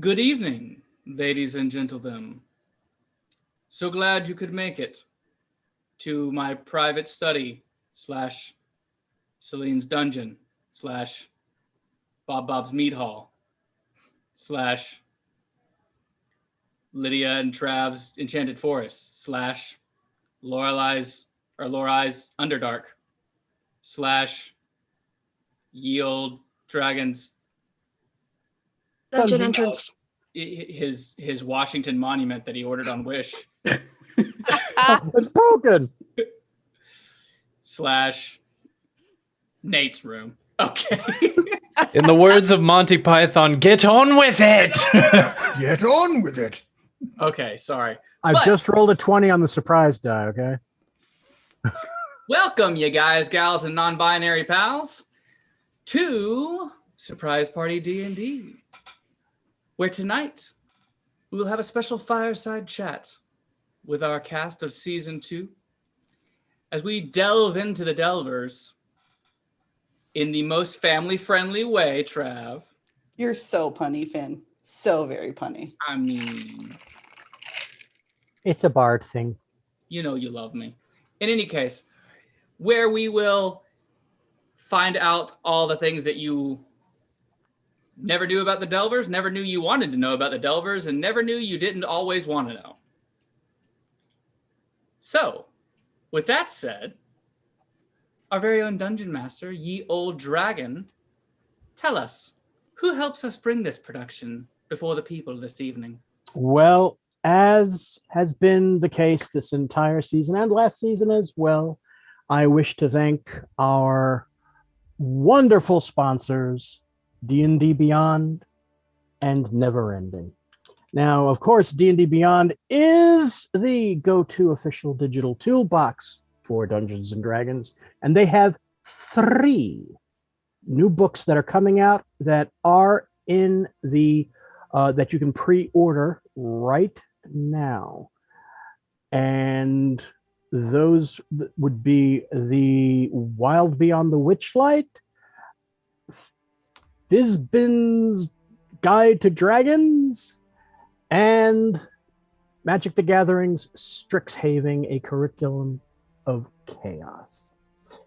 Good evening, ladies and gentlemen. So glad you could make it to my private study / Celine's dungeon / Bob's meat hall / Lydia and Trav's enchanted forest / Lorelai's Underdark / Ye Old Dragon's dungeon entrance. His Washington monument that he ordered on Wish It's broken. / Nate's room. Okay. In the words of Monty Python, get on with it. Get on with it. Okay, sorry. I've just rolled a 20 on the surprise die, okay? Welcome, you guys, gals, and non-binary pals, to Surprise Party D&D, where tonight we will have a special fireside chat with our cast of Season 2 as we delve into the Delvers in the most family-friendly way, Trav. You're so punny, Finn. So very punny. I mean, It's a bard thing. you know you love me. In any case, where we will find out all the things that you never knew about the Delvers, never knew you wanted to know about the Delvers, and never knew you didn't always want to know. So, with that said, our very own Dungeon Master, Ye Old Dragon, tell us, who helps us bring this production before the people this evening? Well, as has been the case this entire season and last season as well, I wish to thank our wonderful sponsors, D&D Beyond and Neverending. Now, of course, D&D Beyond is the go-to official digital toolbox for Dungeons and Dragons, and they have 3 new books that are coming out that are in the that you can pre-order right now. And those would be the Wild Beyond the Witchlight, Fizbin's Guide to Dragons, and Magic the Gathering's Strixhaven, a curriculum of chaos.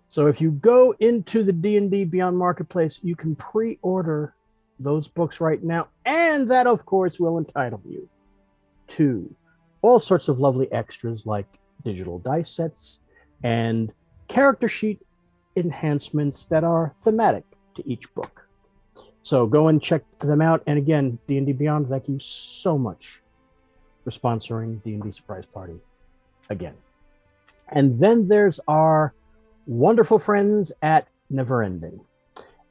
So if you go into the D&D Beyond Marketplace, you can pre-order those books right now, and that, of course, will entitle you to all sorts of lovely extras like digital dice sets and character sheet enhancements that are thematic to each book. So go and check them out. And again, D&D Beyond, thank you so much for sponsoring D&D Surprise Party again. And then there's our wonderful friends at Neverending.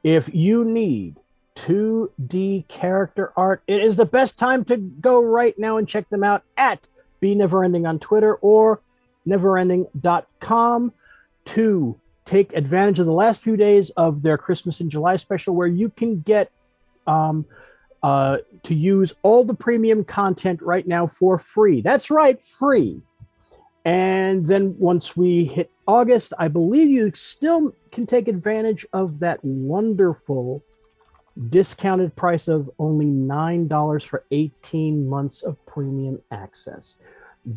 If you need 2D character art, it is the best time to go right now and check them out at BeNeverending on Twitter or neverending.com to take advantage of the last few days of their Christmas in July special, where you can get to use all the premium content right now for free. That's right, free. And then once we hit August, I believe you still can take advantage of that wonderful discounted price of only $9 for 18 months of premium access.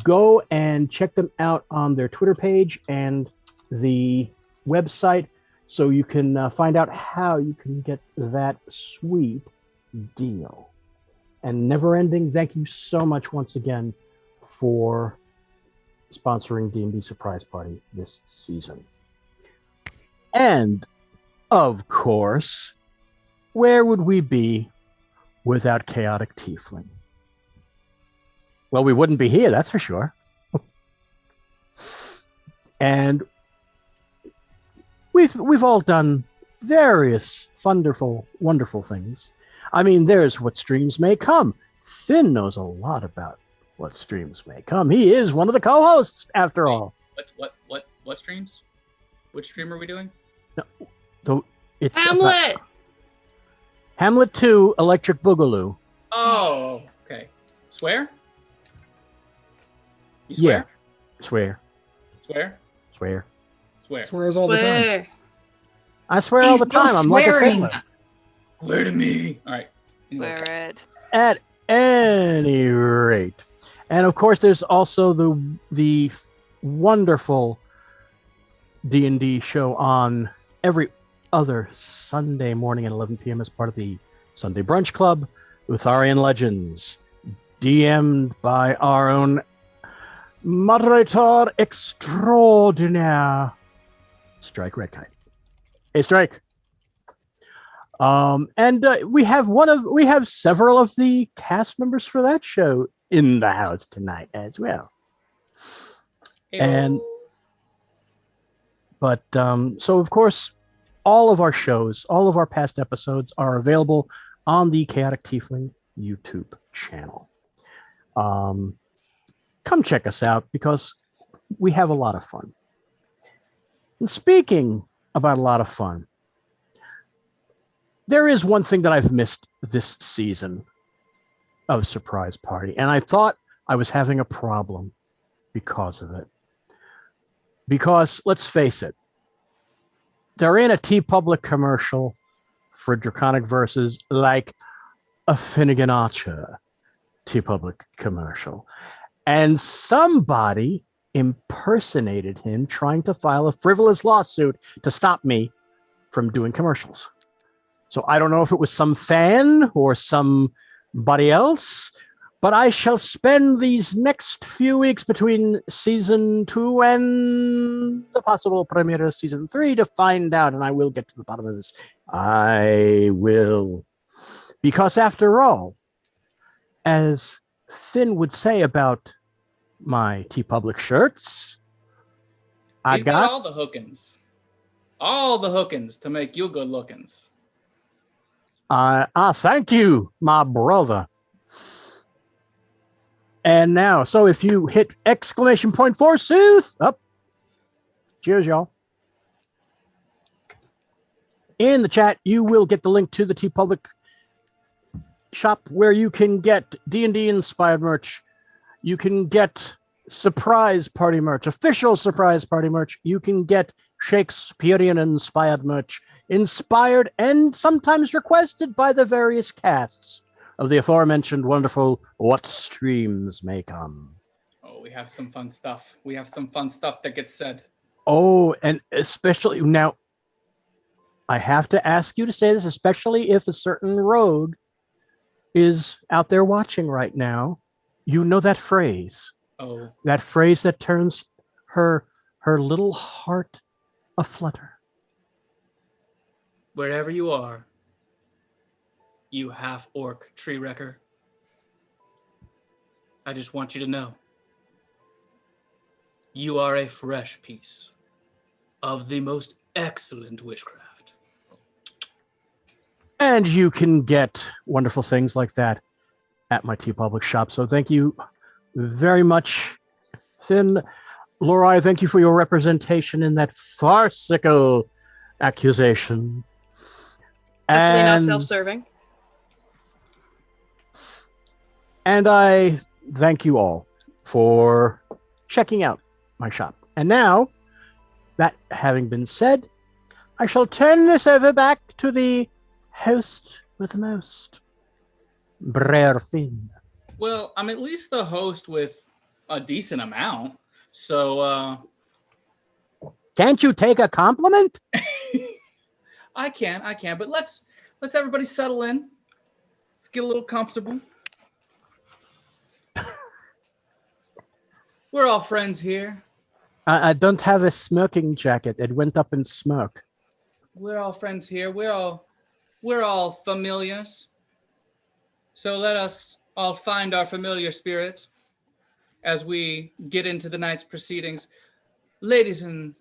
Go and check them out on their Twitter page and the website so you can find out how you can get that sweet deal. And Neverending, thank you so much once again for sponsoring D&D Surprise Party this season. And, of course, where would we be without Chaotic Tiefling? Well, we wouldn't be here, that's for sure. And we've all done various wonderful things. I mean, there's What Streams May Come. Finn knows a lot about What Streams May Come. He is one of the co-hosts, after all. What streams? Which stream are we doing? No, it's Hamlet! Hamlet 2, Electric Boogaloo. Oh, okay. Swear? You swear? Yeah. Swear. Swear? Swear. Swear. Swears all the time. I swear all the time. I'm like a sailor. Swear to me. All right. Swear it. At any rate, and of course, there's also the wonderful D&D show on every other Sunday morning at 11 p.m. as part of the Sunday Brunch Club, Utharian Legends, DM'd by our own moderator extraordinaire, Strike Red Kite. Hey, Strike. And we have several of the cast members for that show in the house tonight as well. And but so of course, all of our shows, all of our past episodes are available on the Chaotic Tiefling YouTube channel. Come check us out because we have a lot of fun. And speaking about a lot of fun, there is one thing that I've missed this season of Surprise Party, and I thought I was having a problem because of it. Because, let's face it, they're in a TeePublic commercial for Draconic Verses like a Finnegan Archer TeePublic commercial. And somebody impersonated him trying to file a frivolous lawsuit to stop me from doing commercials. So I don't know if it was some fan or somebody else, but I shall spend these next few weeks between season 2 and the possible premiere of season 3 to find out, and I will get to the bottom of this. I will. Because after all, as Finn would say about my TeePublic shirts, He's got all the hookins. All the hookins to make you good lookins. Thank you, my brother. And now, so if you hit exclamation point forsooth, up. Cheers, y'all. In the chat, you will get the link to the TeePublic shop where you can get D&D inspired merch. You can get surprise party merch, official surprise party merch. You can get Shakespearean inspired merch, inspired and sometimes requested by the various casts of the aforementioned wonderful What Streams May Come. Oh, we have some fun stuff. We have some fun stuff that gets said. Oh, and especially now, I have to ask you to say this, especially if a certain rogue is out there watching right now. You know that phrase. Oh. That phrase that turns her little heart aflutter. Wherever you are, you half-orc tree wrecker. I just want you to know, you are a fresh piece of the most excellent witchcraft. And you can get wonderful things like that at my TeePublic shop. So thank you very much, Finn. Laura, I thank you for your representation in that farcical accusation. Definitely not self-serving. And I thank you all for checking out my shop. And now, that having been said, I shall turn this over back to the host with the most, Brer Finn. Well, I'm at least the host with a decent amount, so Can't you take a compliment? I can, but let's everybody settle in. Let's get a little comfortable. We're all friends here. I don't have a smoking jacket. It went up in smoke. We're all friends here. We're all familiars. So let us all find our familiar spirit as we get into the night's proceedings. Ladies and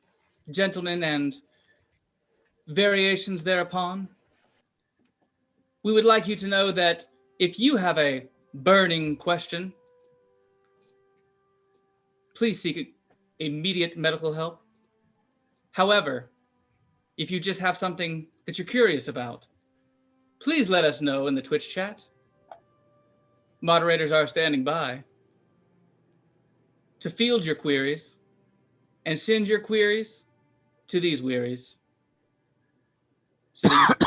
gentlemen and variations thereupon, we would like you to know that if you have a burning question, please seek immediate medical help. However, if you just have something that you're curious about, please let us know in the Twitch chat. Moderators are standing by to field your queries and send your queries to these wearies. So that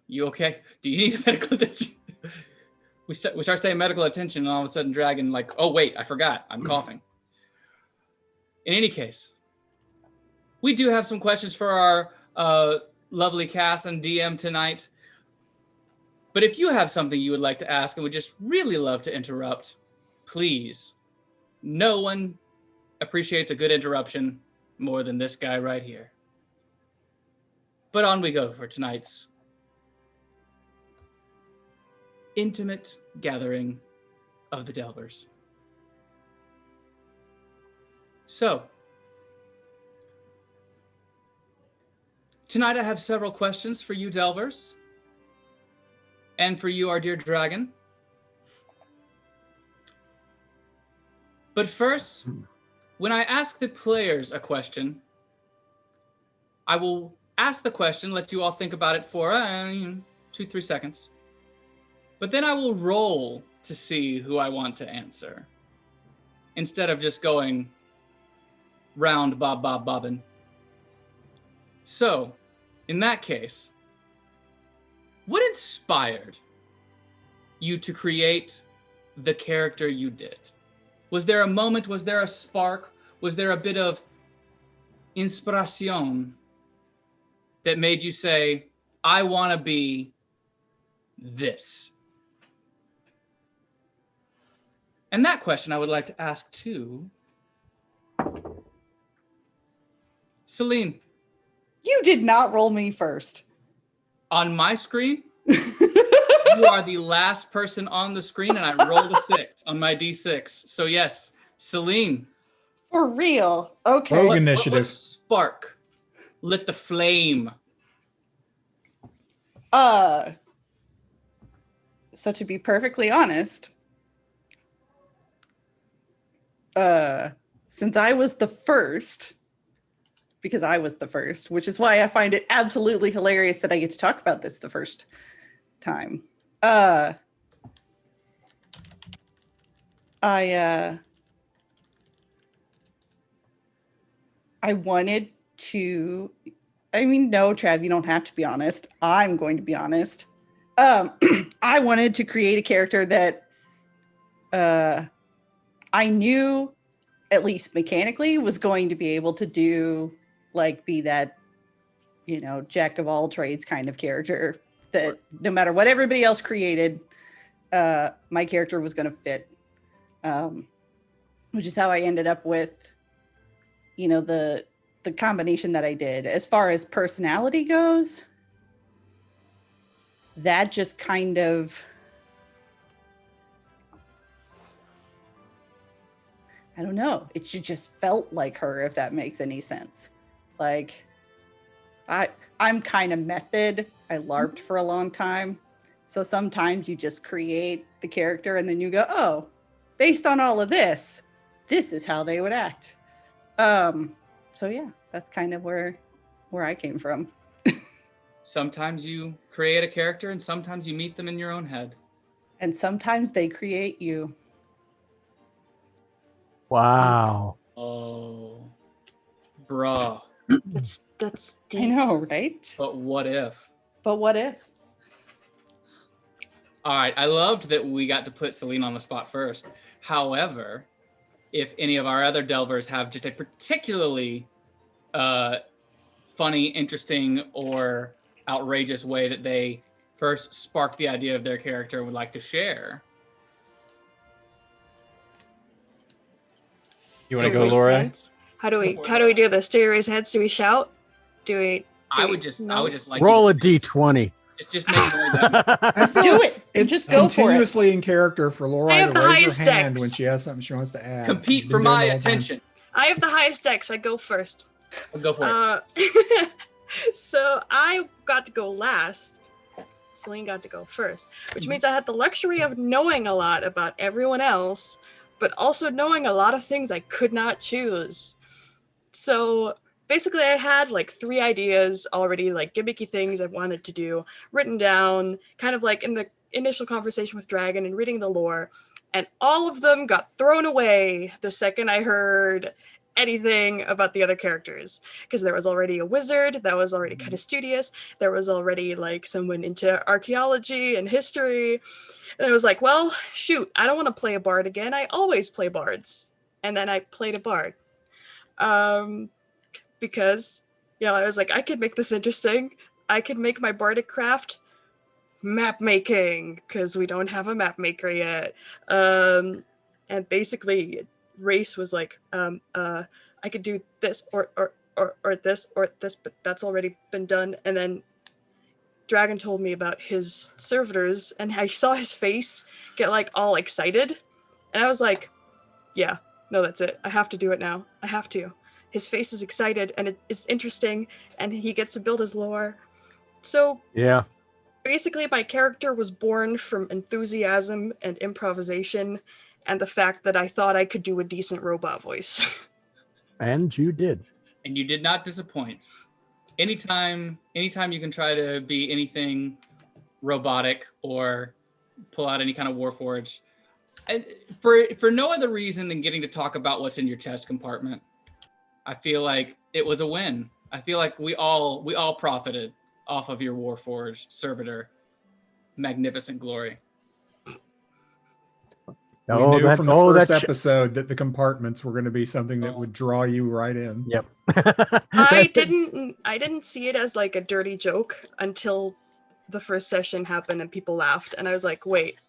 you okay? Do you need a medical attention? we start saying medical attention, and all of a sudden Dragon like, oh wait, I forgot, I'm coughing. In any case, we do have some questions for our lovely cast and DM tonight. But if you have something you would like to ask and would just really love to interrupt, please. No one appreciates a good interruption more than this guy right here. But on we go for tonight's intimate gathering of the Delvers. So, tonight I have several questions for you Delvers, and for you, our dear dragon. But first, when I ask the players a question, I will ask the question, let you all think about it for 2-3 seconds. But then I will roll to see who I want to answer, instead of just going round bobbin. So, in that case, what inspired you to create the character you did? Was there a moment, was there a spark, was there a bit of inspiration that made you say, I want to be this? And that question I would like to ask to Celine. You did not roll me first. On my screen, you are the last person on the screen, and I rolled a 6 on my D6. So yes, Celine. For real. Okay. Rogue What initiative. spark lit the flame? So to be perfectly honest, since I was the first, because I was the first, which is why I find it absolutely hilarious that I get to talk about this the first time. I wanted to, no, Trav, you don't have to be honest. I'm going to be honest. I wanted to create a character that I knew, at least mechanically, was going to be able to do, be that, jack of all trades kind of character that no matter what everybody else created, my character was going to fit. Which is how I ended up with, the combination that I did. As far as personality goes, that just kind of, I don't know. It just felt like her, if that makes any sense. I'm kind of method. I LARPed for a long time. So sometimes you just create the character and then you go, oh, based on all of this is how they would act. So yeah, that's kind of where I came from. Sometimes you create a character and sometimes you meet them in your own head. And sometimes they create you. Wow. Oh, bruh. That's deep. I know, right? But what if? But what if? All right, I loved that we got to put Celine on the spot first. However, if any of our other Delvers have just a particularly funny, interesting, or outrageous way that they first sparked the idea of their character and would like to share. You want to Do go, we raise Laura? hands? How do we do this? Do we raise heads? Do we shout? I would just like Roll you a d20. just make noise. I feel Do it's, it. it's Just go for it. continuously in character for Laura I have to the raise highest her hand dex. when she has something she wants to add. Compete Been for doing my it all the time. attention. I have the highest dex. I go first. Go for it. So I got to go last. Celine got to go first, which means I had the luxury of knowing a lot about everyone else, but also knowing a lot of things I could not choose. So basically I had 3 ideas already, gimmicky things I wanted to do, written down, kind of in the initial conversation with Dragon and reading the lore, and all of them got thrown away the second I heard anything about the other characters because there was already a wizard that was already kind of studious. There was already like someone into archaeology and history. And I was like, well, shoot, I don't want to play a bard again. I always play bards. And then I played a bard. Because, I was like, I could make this interesting. I could make my bardic craft map making because we don't have a map maker yet. And basically, Race was like, I could do this or this or this, but that's already been done. And then Dragon told me about his servitors, and I saw his face get like all excited, and I was like, yeah, no, that's it. I have to do it now. I have to. His face is excited, and it is interesting, and he gets to build his lore. So Yeah. basically, my character was born from enthusiasm and improvisation, and the fact that I thought I could do a decent robot voice. And you did. And you did not disappoint. Anytime you can try to be anything robotic or pull out any kind of Warforge, and for no other reason than getting to talk about what's in your chest compartment, I feel like it was a win. I feel like we all profited off of your Warforged servitor magnificent glory. We knew from the first episode that the compartments were going to be something that would draw you right in. Yep. I didn't see it as like a dirty joke until the first session happened and people laughed, and I was like, wait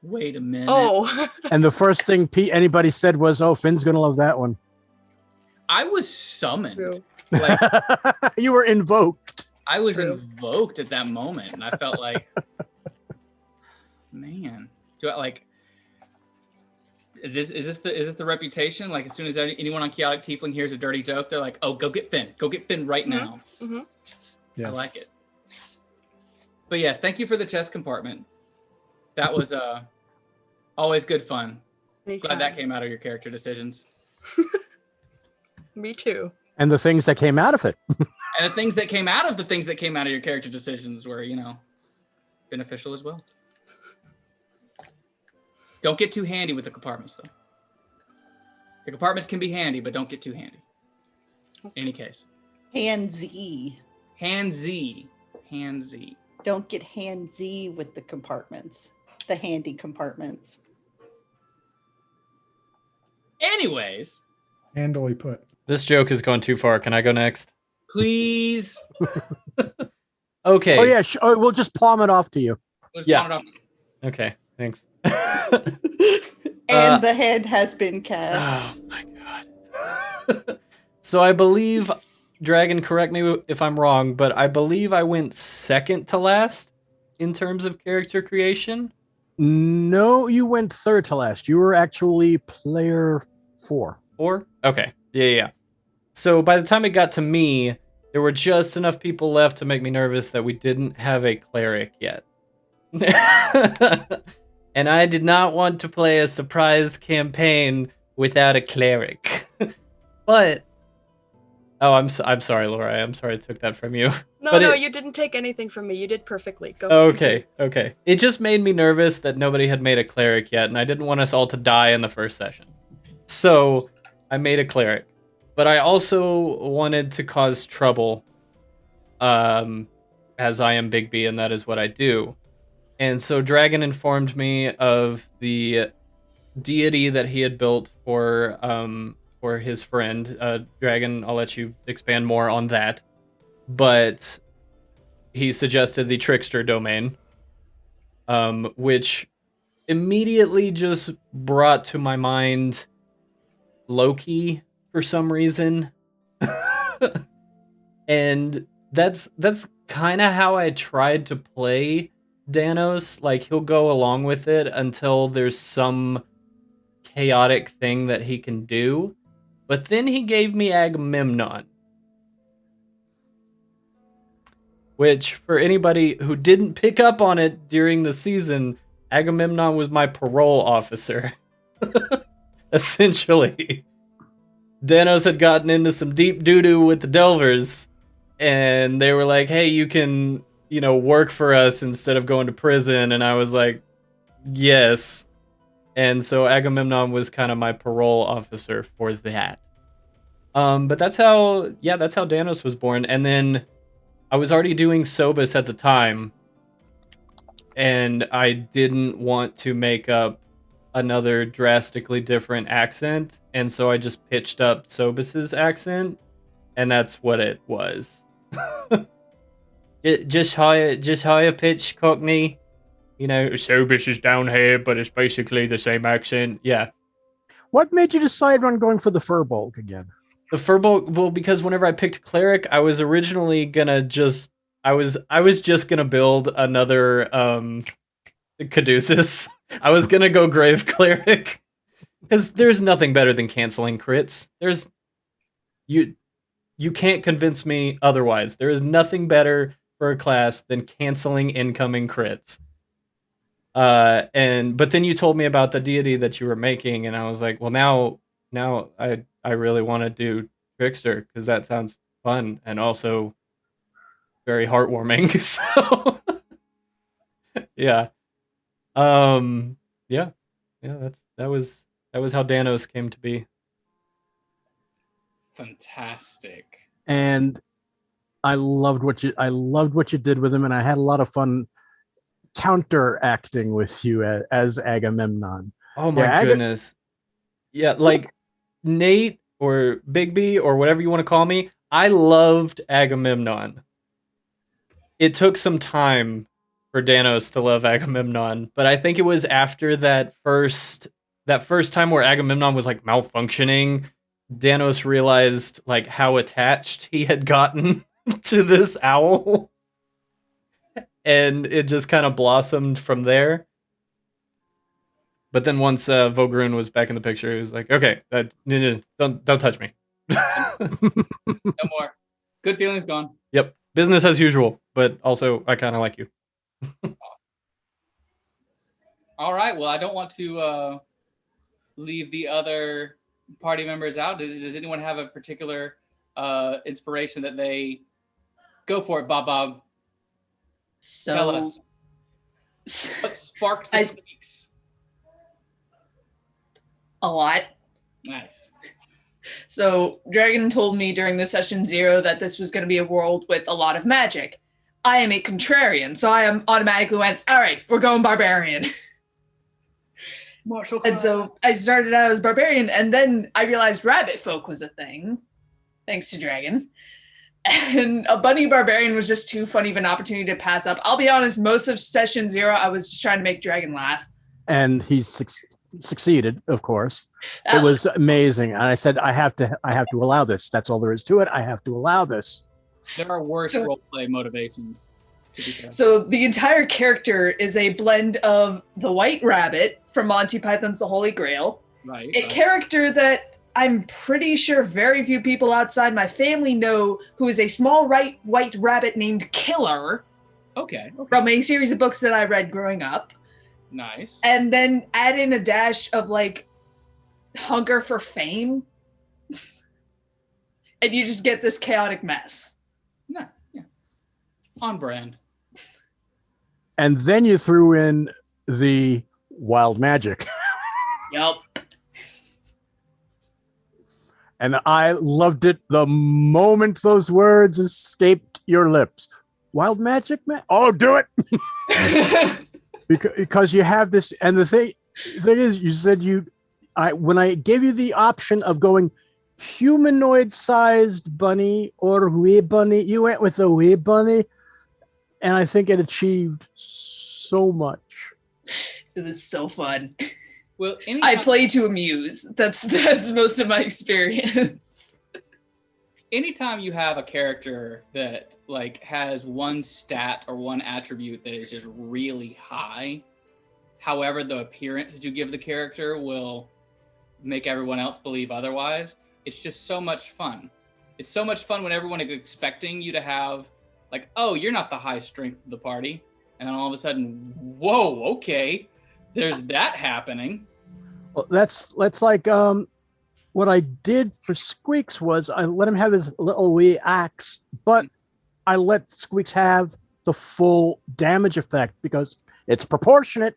a minute. Oh. And the first thing anybody said was, "Oh, Finn's gonna love that one." I was summoned. True. Like you were invoked. I was invoked at that moment, and I felt like, man, do I like? Is this the reputation? Like, as soon as anyone on Chaotic Tiefling hears a dirty joke, they're like, "Oh, go get Finn right now." Mm-hmm. Yes. I like it. But yes, thank you for the chest compartment. That was always good fun. Glad that came out of your character decisions. Me too. And the things that came out of it. And the things that came out of your character decisions were, beneficial as well. Don't get too handy with the compartments, though. The compartments can be handy, but don't get too handy. In any case. Handsy. Handsy. Don't get handsy with the compartments. The handy compartments. Anyways. Handily put. This joke is going too far. Can I go next? Please. Okay. Oh, yeah. We'll just palm it off to you. Yeah. Okay. Thanks. And the head has been cast. Oh, my God. So I believe, Dragon, correct me if I'm wrong, but I believe I went second to last in terms of character creation. No, you went third to last. You were actually player 4. 4? Okay. Yeah. So by the time it got to me, there were just enough people left to make me nervous that we didn't have a cleric yet. And I did not want to play a surprise campaign without a cleric. But I'm sorry, Laura. I'm sorry I took that from you. No, you didn't take anything from me. You did perfectly. Go. Okay. It just made me nervous that nobody had made a cleric yet, and I didn't want us all to die in the first session. So I made a cleric. But I also wanted to cause trouble, as I am Big B, and that is what I do. And so Dragon informed me of the deity that he had built for his friend. Dragon, I'll let you expand more on that. But he suggested the trickster domain, which immediately just brought to my mind Loki for some reason. And that's kind of how I tried to play Danos. Like, he'll go along with it until there's some chaotic thing that he can do. But then he gave me Agamemnon, which, for anybody who didn't pick up on it during the season, Agamemnon was my parole officer. Essentially. Danos had gotten into some deep doo-doo with the Delvers, and they were like, hey, you can, work for us instead of going to prison. And I was like, yes. And so Agamemnon was kind of my parole officer for that. But that's how Danos was born. And then I was already doing Sobus at the time, and I didn't want to make up another drastically different accent, and so I just pitched up Sobus's accent, and that's what it was. just higher pitch Cockney. You know, Sobus is down here, but it's basically the same accent. Yeah. What made you decide on going for the Furbolg again? The Furbolg, well, because whenever I picked Cleric, I was originally gonna just I was just gonna build another Caduceus. I was gonna go Grave Cleric. Because there's nothing better than canceling crits. You can't convince me otherwise. There is nothing better for a class than canceling incoming crits. But then you told me about the deity that you were making, and I was like, well, now I really want to do Trickster because that sounds fun and also very heartwarming. So yeah. That was how Danos came to be. Fantastic. And I loved what you did with him, and I had a lot of fun counteracting with you as Agamemnon. Oh my goodness. Yeah, like Nate or Big B or whatever you want to call me, I loved Agamemnon. It took some time for Danos to love Agamemnon, but I think it was after that first time where Agamemnon was like malfunctioning, Danos realized like how attached he had gotten to this owl. And it just kind of blossomed from there. But then once Vogrun was back in the picture, he was like, okay, don't touch me. No more. Good feelings gone. Yep. Business as usual, but also I kind of like you. All right. Well, I don't want to leave the other party members out. Does anyone have a particular inspiration that they go for it, Bob? So tell us. What sparked the squeaks? A lot. Nice. So Dragon told me during the session 0 that this was going to be a world with a lot of magic. I am a contrarian, so I automatically went, all right, we're going barbarian. Martial class. And so I started out as barbarian, and then I realized rabbit folk was a thing, thanks to Dragon. And a bunny barbarian was just too funny of an opportunity to pass up. I'll be honest, most of session 0, I was just trying to make Dragon laugh. And he succeeded, of course. It was amazing. And I said, I have to allow this. That's all there is to it. I have to allow this. There are worse roleplay motivations, to be fair. So the entire character is a blend of the White Rabbit from Monty Python's The Holy Grail. Right. A character that I'm pretty sure very few people outside my family know, who is a small white rabbit named Killer. Okay. From a series of books that I read growing up. Nice. And then add in a dash of like hunger for fame. And you just get this chaotic mess. Yeah. On brand. And then you threw in the wild magic. Yep. And I loved it the moment those words escaped your lips. Wild magic, man? Oh, do it! because you have this, and the thing is, you said when I gave you the option of going humanoid-sized bunny or wee bunny, you went with the wee bunny, and I think it achieved so much. It was so fun. Well, I play to amuse. That's most of my experience. Anytime you have a character that like has one stat or one attribute that is just really high, however, the appearance that you give the character will make everyone else believe otherwise. It's just so much fun. It's so much fun when everyone is expecting you to have like, oh, you're not the high strength of the party. And then all of a sudden, whoa, okay, there's that happening. Well, that's like what I did for Squeaks was I let him have his little wee axe, but I let Squeaks have the full damage effect because it's proportionate.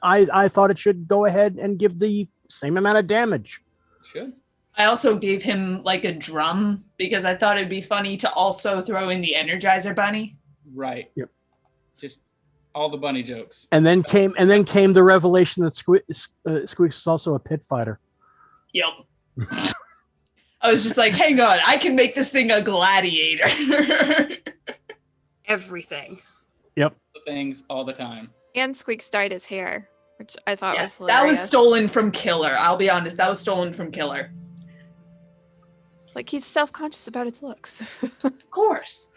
I thought it should go ahead and give the same amount of damage. Should. I also gave him like a drum because I thought it'd be funny to also throw in the Energizer Bunny. Right. Yep. Just all the bunny jokes. And then came the revelation that Squeaks is also a pit fighter. Yep. I was just like, hang on, I can make this thing a gladiator. Everything. Yep. Things all the time. And Squeaks dyed his hair, which I thought was That hilarious. was stolen from Killer. I'll be honest, that was stolen from Killer. Like, he's self-conscious about his looks. Of course.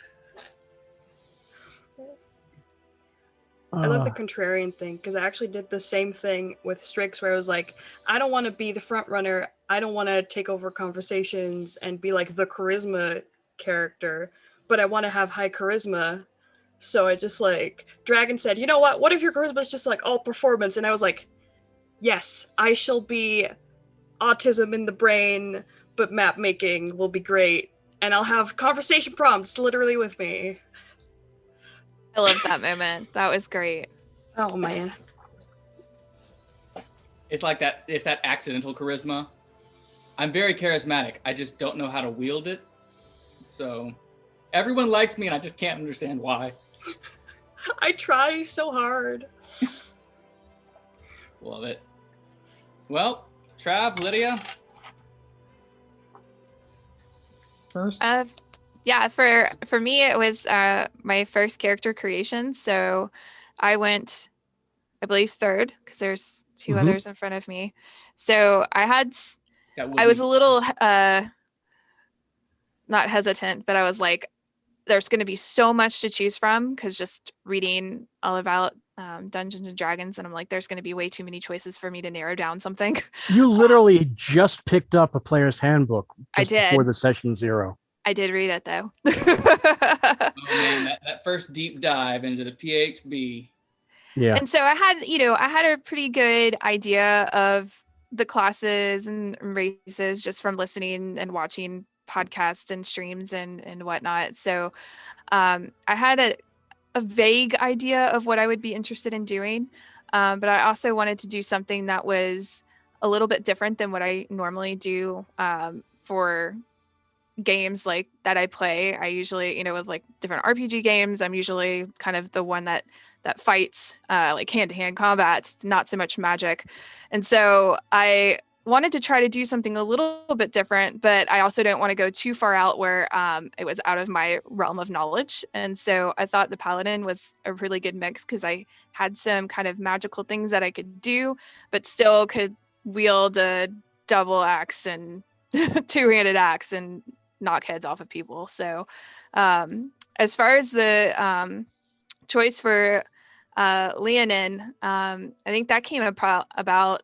I love the contrarian thing because I actually did the same thing with Strix where I was like, I don't want to be the front runner. I don't want to take over conversations and be like the charisma character, but I want to have high charisma. So I just like, Dragon said, you know what if your charisma is just like all performance? And I was like, yes, I shall be autism in the brain, but map making will be great. And I'll have conversation prompts literally with me. I love that moment. That was great. Oh man. It's like that. It's that accidental charisma. I'm very charismatic. I just don't know how to wield it. So everyone likes me and I just can't understand why. I try so hard. Love it. Well, Trav, Lydia. First. Yeah, for me it was my first character creation. So I went, I believe, third because there's two others in front of me. So I was a little not hesitant, but I was like, there's going to be so much to choose from because just reading all about Dungeons and Dragons, and I'm like, there's going to be way too many choices for me to narrow down something. You literally just picked up a player's handbook I did. before the session 0. I did read it though. Oh man, that first deep dive into the PHB. Yeah. And so I had a pretty good idea of the classes and races just from listening and watching podcasts and streams and whatnot. So I had a vague idea of what I would be interested in doing. But I also wanted to do something that was a little bit different than what I normally do for games like that I play. I usually, with like different RPG games, I'm usually kind of the one that fights like hand-to-hand combat, not so much magic. And so I wanted to try to do something a little bit different, but I also don't want to go too far out where it was out of my realm of knowledge. And so I thought the Paladin was a really good mix because I had some kind of magical things that I could do, but still could wield a double axe and two-handed axe and knock heads off of people. So as far as the choice for Leonin, I think that came about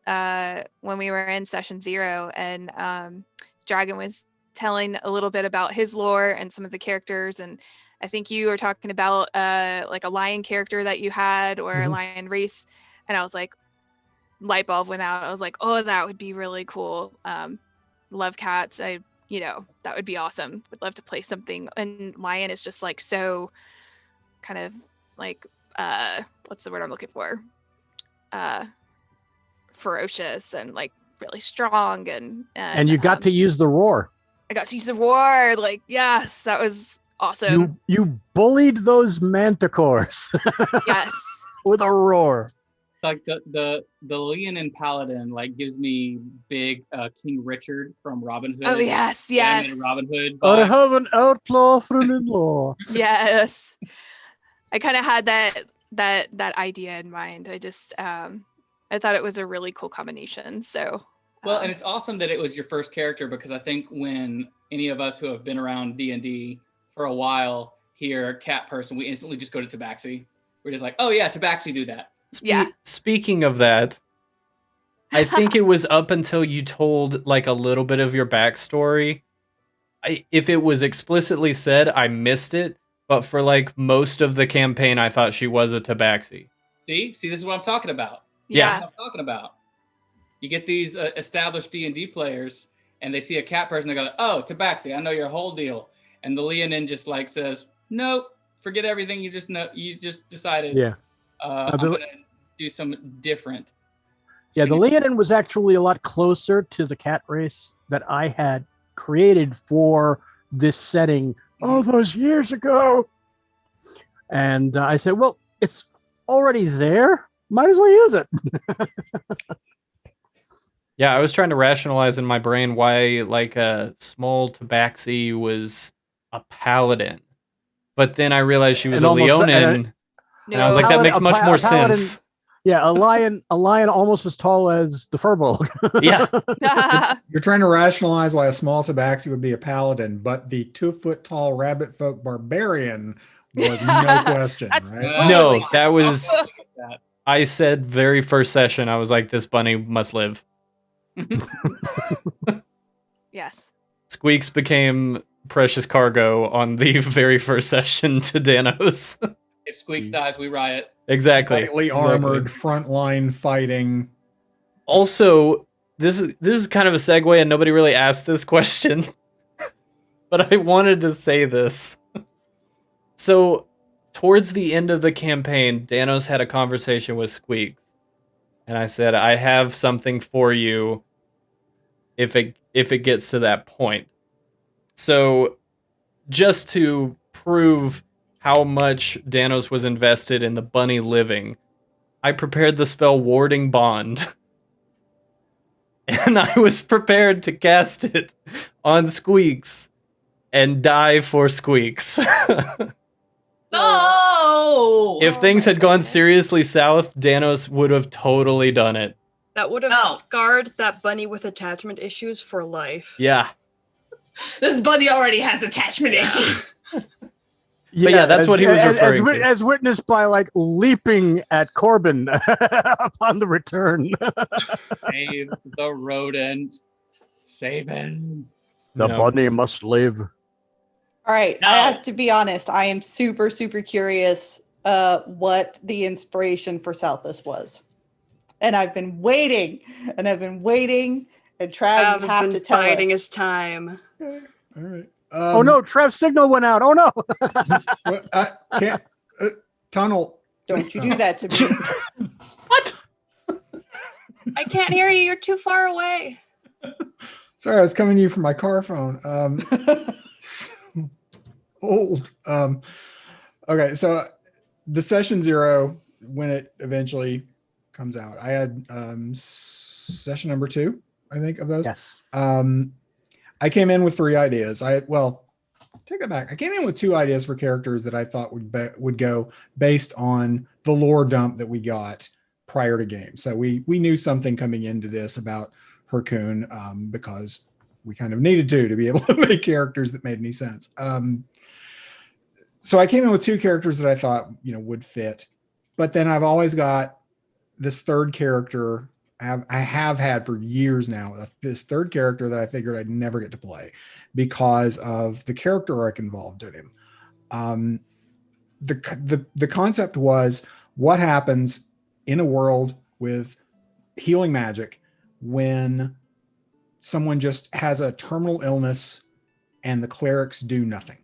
when we were in session 0 and Dragon was telling a little bit about his lore and some of the characters, and I think you were talking about like a lion character that you had or a lion race, and I was like, light bulb went out. I was like, oh, that would be really cool. Love cats. That would be awesome. Would love to play something. And lion is just like so kind of like what's the word I'm looking for? Ferocious and like really strong and you got to use the roar. I got to use the roar. Like, yes, that was awesome. You bullied those manticores. Yes. With a roar. Like the Leonin Paladin like gives me big King Richard from Robin Hood. Oh yes. Robin Hood. I have an outlaw friend-in-law. Yes. I kind of had that idea in mind. I just I thought it was a really cool combination. So well, and it's awesome that it was your first character because I think when any of us who have been around D&D for a while hear cat person, we instantly just go to Tabaxi. We're just like, oh yeah, Tabaxi, do that. Yeah. Speaking of that, I think it was up until you told like a little bit of your backstory. If it was explicitly said, I missed it. But for like most of the campaign, I thought she was a Tabaxi. See, this is what I'm talking about. Yeah. That's what I'm talking about. You get these established D&D players, and they see a cat person. They go, "Oh, Tabaxi, I know your whole deal." And the Leonin just like says, "Nope, forget everything you just know. You just decided. Yeah. I'm gonna do some different." Yeah, the Leonin was actually a lot closer to the cat race that I had created for this setting all those years ago. And I said, well, it's already there. Might as well use it. Yeah, I was trying to rationalize in my brain why like a small tabaxi was a paladin. But then I realized she was a Leonin. And I was like, that makes much more sense. Yeah, a lion almost as tall as the Furbolg. Yeah. You're trying to rationalize why a small tabaxi would be a paladin, but the 2-foot tall rabbit folk barbarian was no question, right? No, that was I said very first session, I was like, this bunny must live. Yes. Squeaks became precious cargo on the very first session to Danos. If Squeaks dies, we riot. Exactly. Lightly armored, frontline fighting. Also, this is kind of a segue, and nobody really asked this question, but I wanted to say this. So, towards the end of the campaign, Danos had a conversation with Squeaks, and I said, I have something for you if it gets to that point. So, just to prove how much Danos was invested in the bunny living, I prepared the spell Warding Bond. And I was prepared to cast it on Squeaks and die for Squeaks. No! If things had gone seriously south, Danos would have totally done it. That would have scarred that bunny with attachment issues for life. Yeah. This bunny already has attachment issues. Yeah, that's what he was referring to. As witnessed by like leaping at Corbin upon the return. Save the rodent. Save him. The bunny must live. All right. I have to be honest. I am super, super curious what the inspiration for Southus was. And I've been waiting. And Trav, you have to tell us. Biding his time. Okay. All right. Oh no, Trev's signal went out. Oh no. Well, I can't. Tunnel. Don't you do that to me. What? I can't hear you. You're too far away. Sorry, I was coming to you from my car phone. Old. Okay, so the session 0, when it eventually comes out, I had session number 2, I think, of those. Yes. I came in with 3 ideas. Take it back. I came in with 2 ideas for characters that I thought would go based on the lore dump that we got prior to game. So we knew something coming into this about Hercune because we kind of needed to be able to make characters that made any sense. So I came in with 2 characters that I thought would fit, but then I've always got this third character. I have had for years now this third character that I figured I'd never get to play because of the character arc involved in him. The concept was what happens in a world with healing magic when someone just has a terminal illness and the clerics do nothing.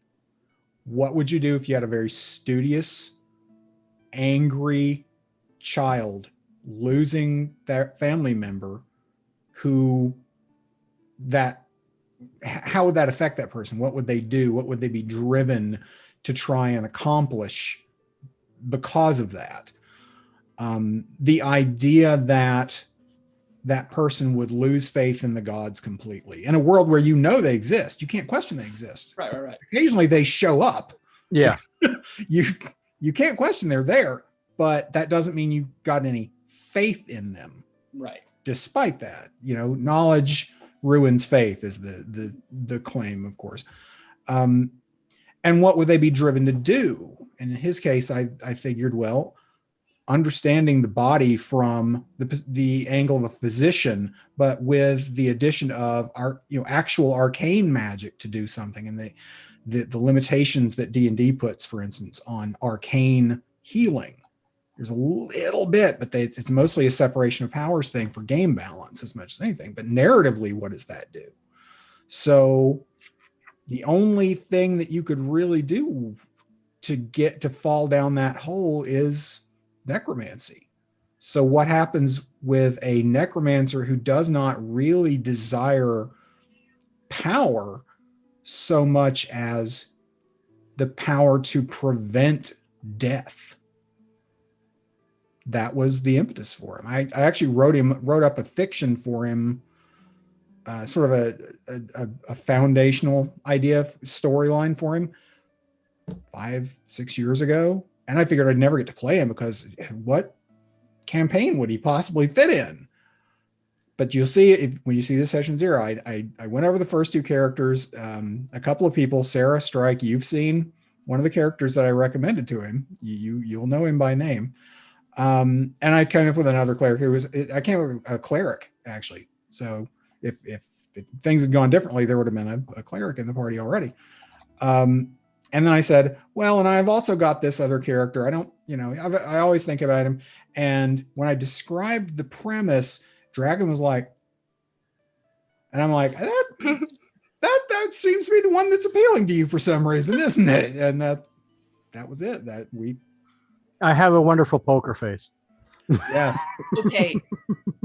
What would you do if you had a very studious, angry child losing their family member how would that affect that person? What would they do? What would they be driven to try and accomplish because of that? The idea that that person would lose faith in the gods completely in a world where they exist. You can't question they exist. Right. Occasionally they show up. Yeah. You can't question they're there, but that doesn't mean you got any faith in them. Right. Despite that, knowledge ruins faith is the claim, of course. And what would they be driven to do? And in his case, I figured, well, understanding the body from the angle of a physician, but with the addition of actual arcane magic to do something, and the limitations that D&D puts, for instance, on arcane healing. There's a little bit, but it's mostly a separation of powers thing for game balance as much as anything. But narratively, what does that do? So the only thing that you could really do to get to fall down that hole is necromancy. So what happens with a necromancer who does not really desire power so much as the power to prevent death? That was the impetus for him. I actually wrote up a fiction for him, sort of a foundational idea storyline for him 5-6 years ago. And I figured I'd never get to play him because what campaign would he possibly fit in? But you'll see when you see the session 0, I went over the first 2 characters. A couple of people, Sarah Strike, you've seen one of the characters that I recommended to him. You'll know him by name. And I came up with another cleric I came up with a cleric actually. So if things had gone differently, there would have been a cleric in the party already. And then I said, well, and I've also got this other character. I always think about him. And when I described the premise, Dragon was like, and I'm like, that seems to be the one that's appealing to you for some reason, isn't it? And that was it. I have a wonderful poker face. Yes. Okay.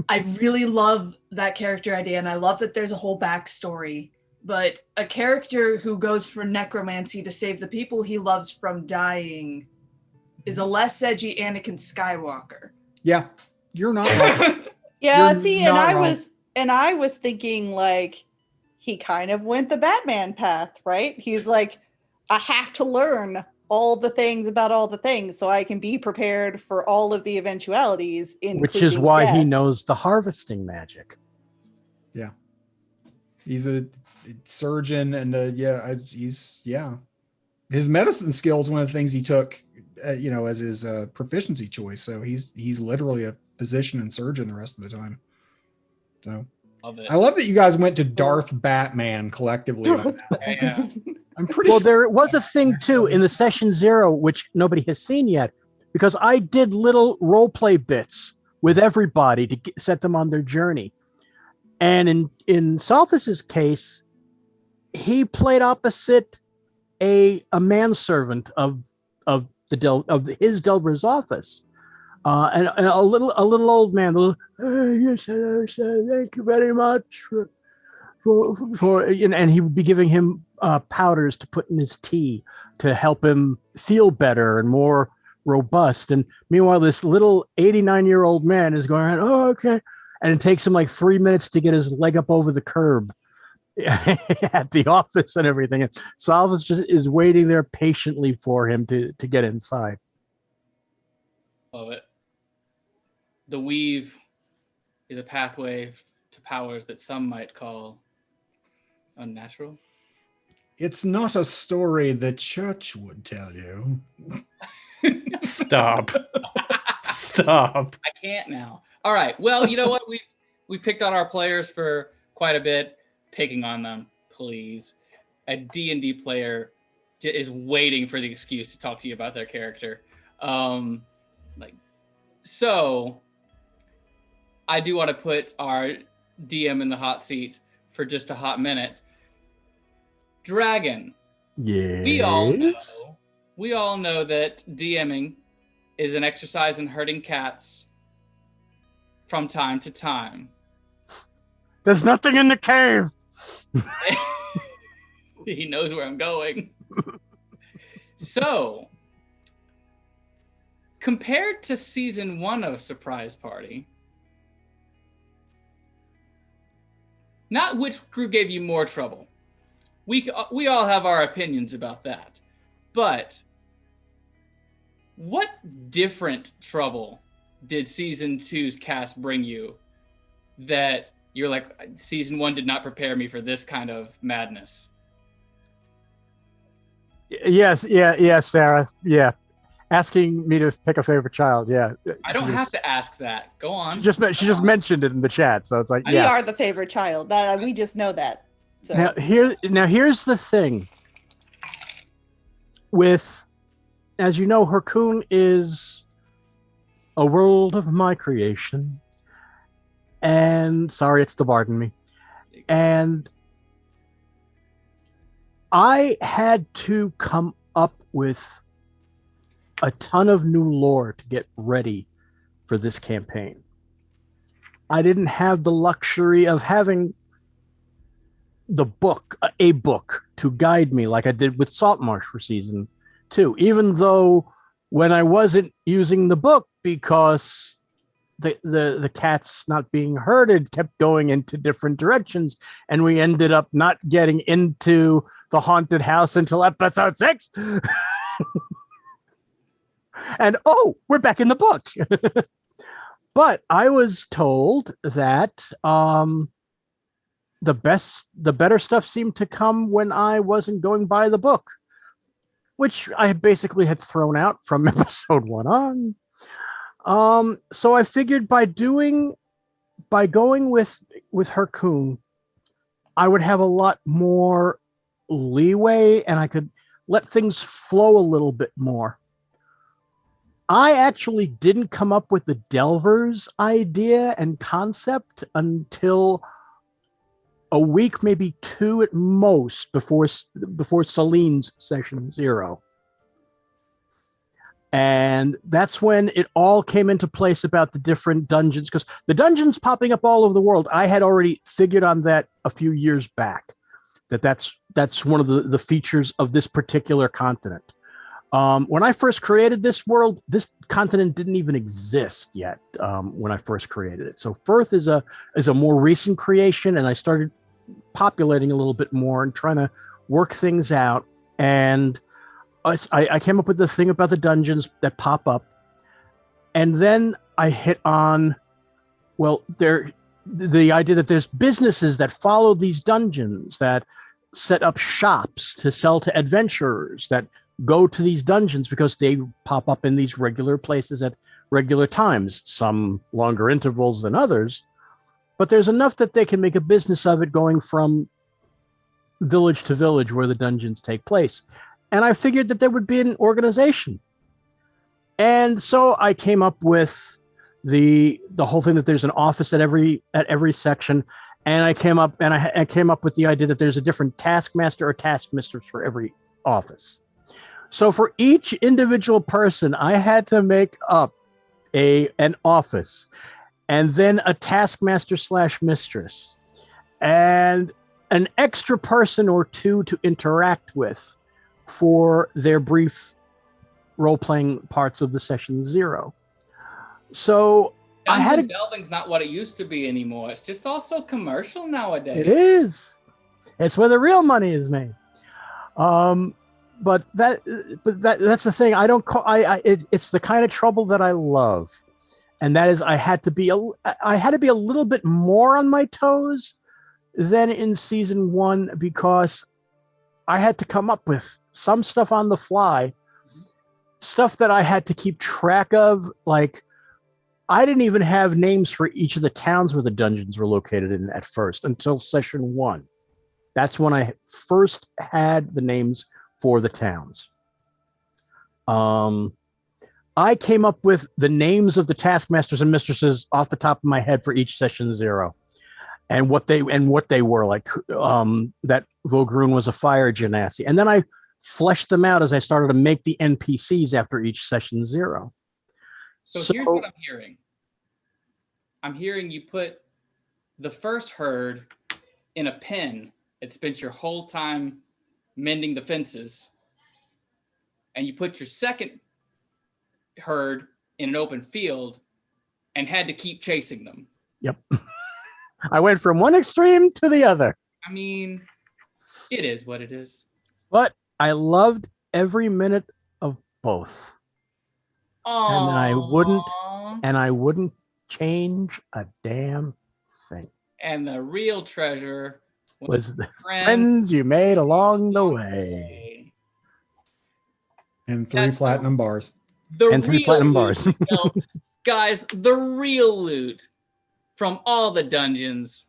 I really love that character idea, and I love that there's a whole backstory. But a character who goes for necromancy to save the people he loves from dying is a less edgy Anakin Skywalker. Yeah, you're not wrong. Yeah, You're see, not I was thinking like he kind of went the Batman path, right? He's like, I have to learn all the things about all the things so I can be prepared for all of the eventualities, which is why death. he knows the harvesting magic. Yeah. He's a surgeon and his medicine skill is one of the things he took as his proficiency choice. So he's literally a physician and surgeon the rest of the time. So Love it. I love that you guys went to Darth Batman collectively on that. Yeah. I'm pretty Well, sure there was a thing too in the session 0, which nobody has seen yet, because I did little role play bits with everybody to set them on their journey. And in Salthus's case, he played opposite a manservant of his Delbra's office, and a little old man. Yes, hello, sir. Thank you very much for and he would be giving him powders to put in his tea to help him feel better and more robust. And meanwhile, this little 89-year-old man is going around, oh, okay. And it takes him like 3 minutes to get his leg up over the curb at the office and everything. And Salvus just is waiting there patiently for him to get inside. Love it. The weave is a pathway to powers that some might call unnatural. it's not a story the church would tell you. Stop. Stop. I can't now. All right. Well, you know what? We've picked on our players for quite a bit. Picking on them, please. A D&D player is waiting for the excuse to talk to you about their character. So I do want to put our DM in the hot seat for just a hot minute. Dragon. Yes. We all know that DMing is an exercise in hurting cats from time to time. There's nothing in the cave. He knows where I'm going. So, compared to season 1 of Surprise Party, not which group gave you more trouble. We all have our opinions about that. But what different trouble did season 2's cast bring you that you're like, season 1 did not prepare me for this kind of madness? Yes, Sarah. Yeah. Asking me to pick a favorite child. Yeah. I don't have to ask that. Go on. She just mentioned it in the chat, so it's like, We are the favorite child. That we just know that. So. Now here's the thing. With, as you know, Hercune is a world of my creation. And sorry, it's the bard in me. And I had to come up with a ton of new lore to get ready for this campaign. I didn't have the luxury of having a book to guide me like I did with Saltmarsh for season 2, even though when I wasn't using the book because the cats not being herded kept going into different directions, and we ended up not getting into the haunted house until episode 6. And we're back in the book. But I was told that the better stuff seemed to come when I wasn't going by the book, which I basically had thrown out from episode 1 on. So I figured by going with Hercune, I would have a lot more leeway and I could let things flow a little bit more. I actually didn't come up with the Delvers idea and concept until a week, maybe 2 at most, before Celine's session 0. And that's when it all came into place about the different dungeons, because the dungeons popping up all over the world, I had already figured on that a few years back, that's one of the features of this particular continent. When I first created this world, this continent didn't even exist yet when I first created it. So Firth is a more recent creation, and I started populating a little bit more and trying to work things out. And I came up with the thing about the dungeons that pop up. And then I hit on, the idea that there's businesses that follow these dungeons, that set up shops to sell to adventurers, that go to these dungeons because they pop up in these regular places at regular times, some longer intervals than others, but there's enough that they can make a business of it going from village to village where the dungeons take place. And I figured that there would be an organization. And so I came up with the whole thing that there's an office at every section. And I came up with the idea that there's a different taskmaster or taskmistress for every office. So for each individual person, I had to make up an office, and then a taskmaster / mistress, and an extra person or 2 to interact with for their brief role-playing parts of the session 0. So I had delving's not what it used to be anymore. It's just also commercial nowadays. It is. It's where the real money is made. But that's the thing. It's the kind of trouble that I love, and that is I had to be a little bit more on my toes than in season 1, because I had to come up with some stuff on the fly, stuff that I had to keep track of. Like, I didn't even have names for each of the towns where the dungeons were located in at first until session 1. That's when I first had the names for the towns. I came up with the names of the taskmasters and mistresses off the top of my head for each session 0, and what they were like. That Vogrun was a fire genasi, and then I fleshed them out as I started to make the NPCs after each session 0. So here's what I'm hearing. I'm hearing you put the first herd in a pen. It spent your whole time mending the fences, and you put your second herd in an open field and had to keep chasing them. Yep. I went from one extreme to the other. I mean, it is what it is. But I loved every minute of both. Aww. And I wouldn't change a damn thing. And the real treasure was the friends you made along the way. And 3 platinum bars. And 3 platinum bars. Guys, the real loot from all the dungeons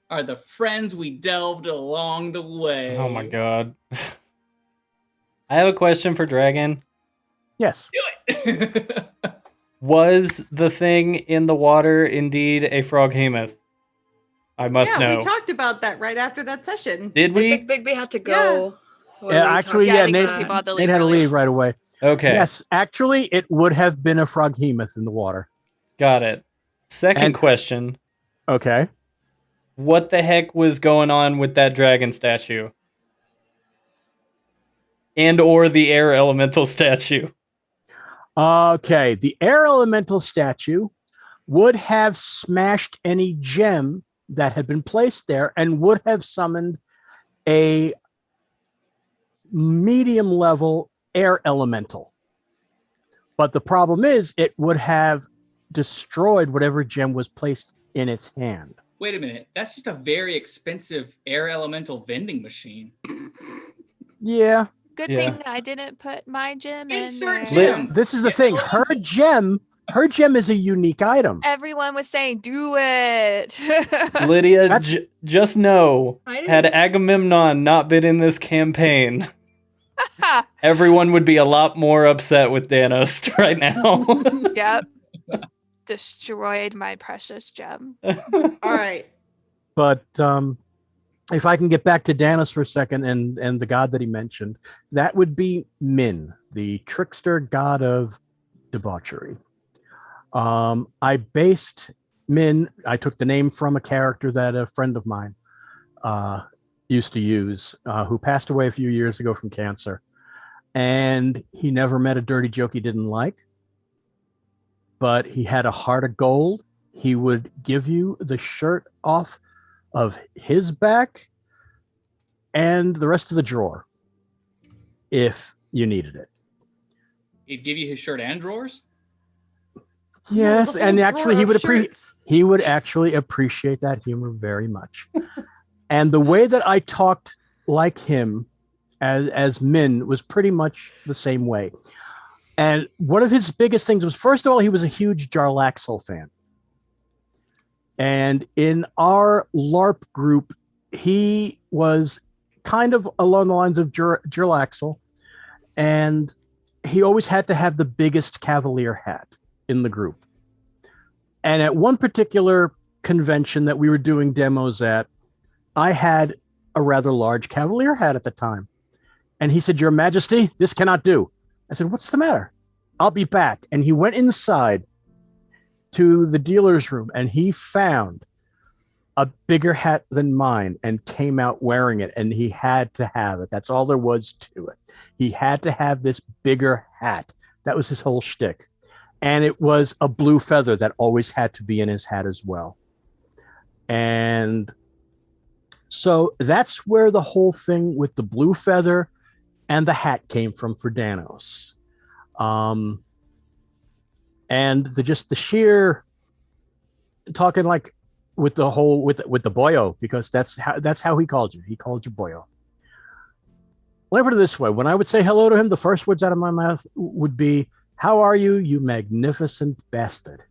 are the friends we delved along the way. Oh my god. I have a question for Dragon. Yes. Do it. Was the thing in the water indeed a froghemoth? I must know. We talked about that right after that session. Did we? Bigby had to go. Nate had to leave right away. Okay. Yes, actually, it would have been a froghemoth in the water. Got it. Second And- question. Okay. What the heck was going on with that dragon statue? And or the air elemental statue? Okay. The air elemental statue would have smashed any gem that had been placed there and would have summoned a medium level air elemental. But the problem is, it would have destroyed whatever gem was placed in its hand. Wait a minute. That's just a very expensive air elemental vending machine. Yeah. Good Yeah. thing I didn't put my gem in Insert there. gem. This is the thing. Her gem is a unique item. Everyone was saying, do it. Lydia, That's- just know, I didn't- had Agamemnon not been in this campaign, everyone would be a lot more upset with Danos right now. Yep. Destroyed my precious gem. All right. But if I can get back to Danos for a second and the god that he mentioned, that would be Min, the trickster god of debauchery. I based Min, I took the name from a character that a friend of mine used to use, who passed away a few years ago from cancer. And he never met a dirty joke he didn't like. But he had a heart of gold. He would give you the shirt off of his back and the rest of the drawer if you needed it. He'd give you his shirt and drawers? Yes, The whole and actually drawer of shirts. he would actually appreciate that humor very much. And the way that I talked like him as Min was pretty much the same way. And one of his biggest things was, first of all, he was a huge Jarlaxle fan. And in our LARP group, he was kind of along the lines of Jarlaxle. And he always had to have the biggest cavalier hat in the group. And at one particular convention that we were doing demos at, I had a rather large cavalier hat at the time. And he said, "Your Majesty, this cannot do." I said, "What's the matter? I'll be back." And he went inside to the dealer's room and he found a bigger hat than mine and came out wearing it. And he had to have it. That's all there was to it. He had to have this bigger hat. That was his whole shtick. And it was a blue feather that always had to be in his hat as well. And so that's where the whole thing with the blue feather and the hat came from for Danos. And the sheer talking like with the whole with the boyo, because that's how he called you. He called you boyo. Let me put it this way: when I would say hello to him, the first words out of my mouth would be, "How are you, you magnificent bastard?"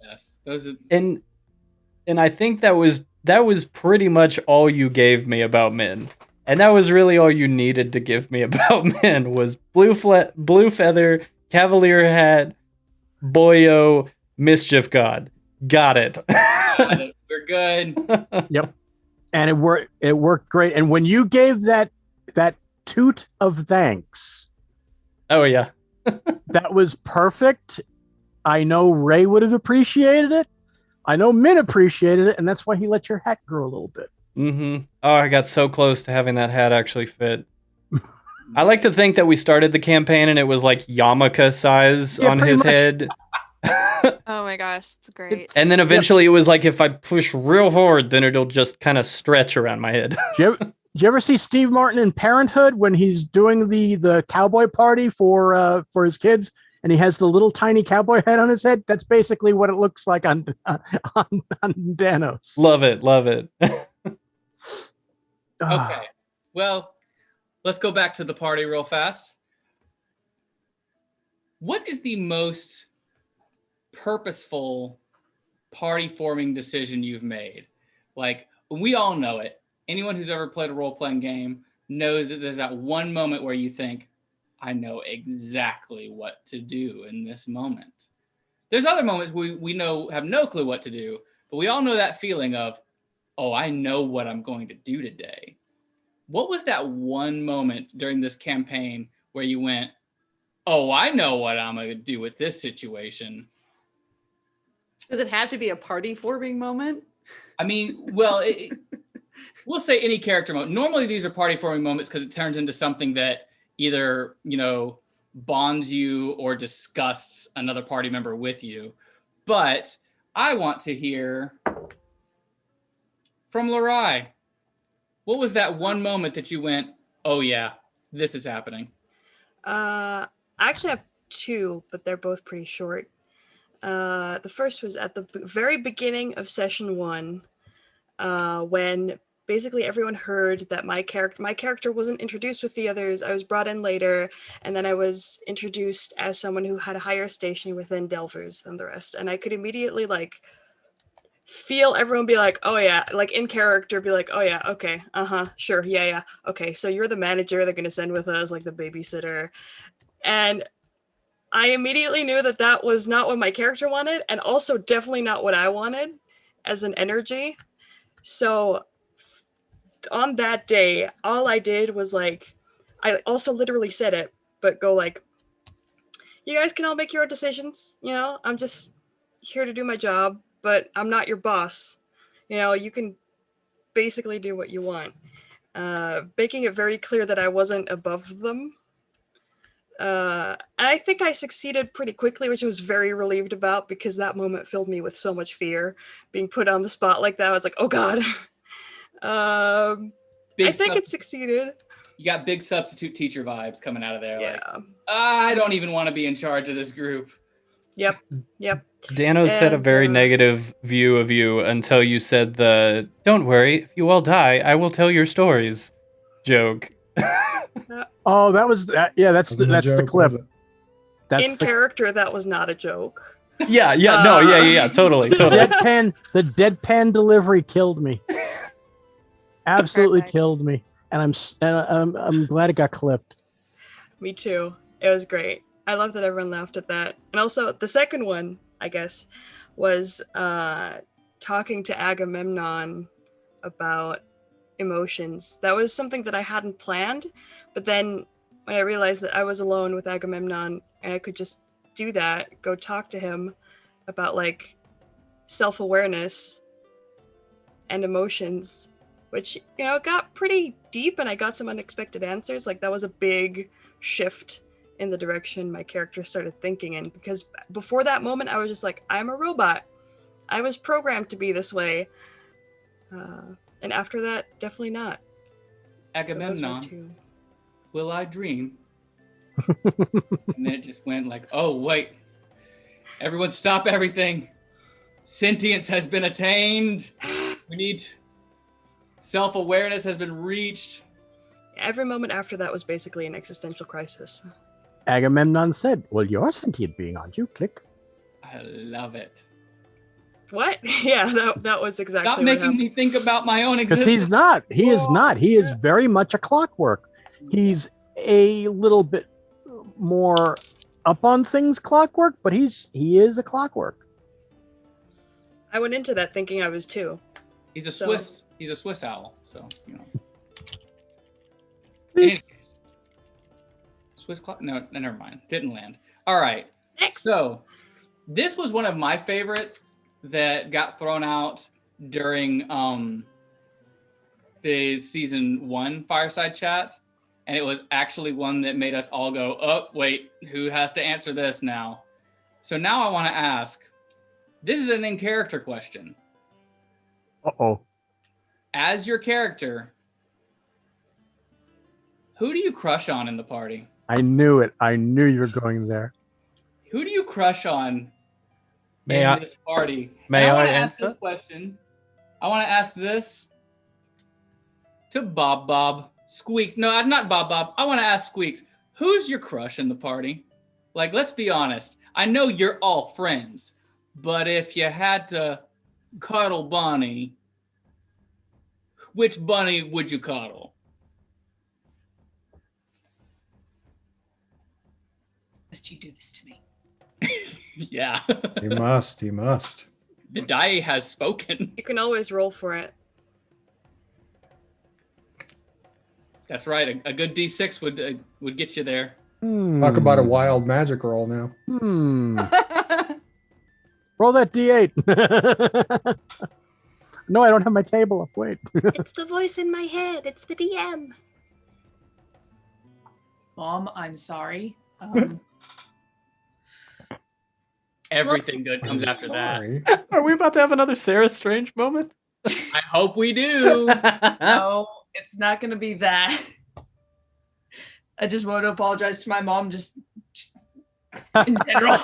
Yes. Those are and I think that was pretty much all you gave me about Min. And that was really all you needed to give me about Min was blue feather, cavalier hat, boyo, mischief god. Got it. we're good. Yep. And it worked great. And when you gave that toot of thanks, Oh yeah. that was perfect. I know Ray would have appreciated it. I know Min appreciated it, and that's why he let your hat grow a little bit. Mm-hmm. Oh, I got so close to having that hat actually fit. I like to think that we started the campaign and it was like yarmulke size Yeah, on pretty his much. head. Oh my gosh, it's great. And then eventually it was like if I push real hard, then it'll just kind of stretch around my head. Did you ever see Steve Martin in Parenthood when he's doing the cowboy party for his kids, and he has the little tiny cowboy head on his head? That's basically what it looks like on Danos. Love it. Love it. Okay. Well, let's go back to the party real fast. What is the most purposeful party forming decision you've made? Like, we all know it. Anyone who's ever played a role-playing game knows that there's that one moment where you think, I know exactly what to do in this moment. There's other moments we know have no clue what to do, but we all know that feeling of, oh, I know what I'm going to do today. What was that one moment during this campaign where you went, oh, I know what I'm going to do with this situation? Does it have to be a party forming moment? I mean, well, we'll say any character moment. Normally, these are party forming moments because it turns into something that either, bonds you or disgusts another party member with you. But I want to hear from Larai. What was that one moment that you went, oh yeah, this is happening? I actually have two, but they're both pretty short. The first was at the very beginning of session 1, when basically everyone heard that my character wasn't introduced with the others. I was brought in later, and then I was introduced as someone who had a higher station within Delvers than the rest. And I could immediately feel everyone be like, oh yeah, in character, be like, oh yeah, okay, sure, yeah, okay, so you're the manager they're gonna send with us, the babysitter. And I immediately knew that was not what my character wanted, and also definitely not what I wanted as an energy. So on that day, all I did was I also literally said it, but go you guys can all make your own decisions. I'm just here to do my job, but I'm not your boss. You can basically do what you want. Making it very clear that I wasn't above them. And I think I succeeded pretty quickly, which I was very relieved about, because that moment filled me with so much fear. Being put on the spot like that, I was like, oh God. I think it succeeded. You got big substitute teacher vibes coming out of there. Yeah. I don't even want to be in charge of this group. Yep. Danos had a very negative view of you until you said the "Don't worry, if you all die, I will tell your stories" joke. Oh, that was that. Yeah, that's the clip. In character, that was not a joke. Yeah, totally. The deadpan delivery killed me. Absolutely killed me, and I'm glad it got clipped. Me too. It was great. I love that everyone laughed at that. And also the second one, I guess, was talking to Agamemnon about emotions. That was something that I hadn't planned, but then when I realized that I was alone with Agamemnon and I could just do that, go talk to him about self-awareness and emotions, which got pretty deep, and I got some unexpected answers. That was a big shift in the direction my character started thinking in, because before that moment I was just I'm a robot. I was programmed to be this way. And after that, definitely not. Agamemnon, so will I dream? And then it just went oh wait, everyone stop everything. Sentience has been attained. We need self-awareness has been reached. Every moment after that was basically an existential crisis. Agamemnon said, well, you're a sentient being, aren't you? Click. I love it. What? Yeah, that was exactly Stop what making happened. me think about my own existence. Because he's not. He is not. He is very much a clockwork. He's a little bit more up on things clockwork, but he is a clockwork. I went into that thinking I was too. He's a Swiss owl, so In any case, Swiss clock. No, never mind. Didn't land. All right. Next. So this was one of my favorites that got thrown out during the season 1 Fireside Chat, and it was actually one that made us all go, "Oh, wait, who has to answer this now?" So now I want to ask. This is an in-character question. Uh-oh. As your character, who do you crush on in the party? I knew it. I knew you were going there. Who do you crush on in this party? May I want I to ask answer? this question. I want to ask this to Bob Squeaks. No, not Bob. I want to ask Squeaks. Who's your crush in the party? Let's be honest. I know you're all friends, but if you had to cuddle Bunny, which bunny would you cuddle? Must you do this to me? Yeah. He must. The die has spoken. You can always roll for it. That's right. A good D6 would get you there. Talk about a wild magic roll now. Roll that D8. No, I don't have my table up. Wait. It's the voice in my head. It's the DM. Mom, I'm sorry. Everything good comes after that. Sorry. Are we about to have another Sarah Strange moment? I hope we do. No, it's not going to be that. I just want to apologize to my mom just in general.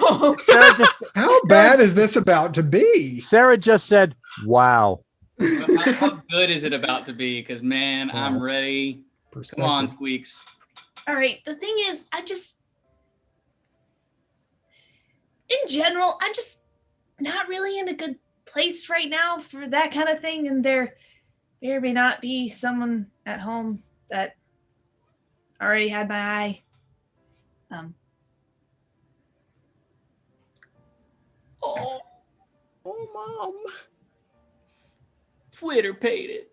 How bad is this about to be? Sarah just said, "Wow." How good is it about to be? Because man, I'm Wow. ready. Come on, Squeaks. All right, the thing is, in general, I'm just not really in a good place right now for that kind of thing. And there may or may not be someone at home that already had my eye. Oh, Mom. Twitter paid it.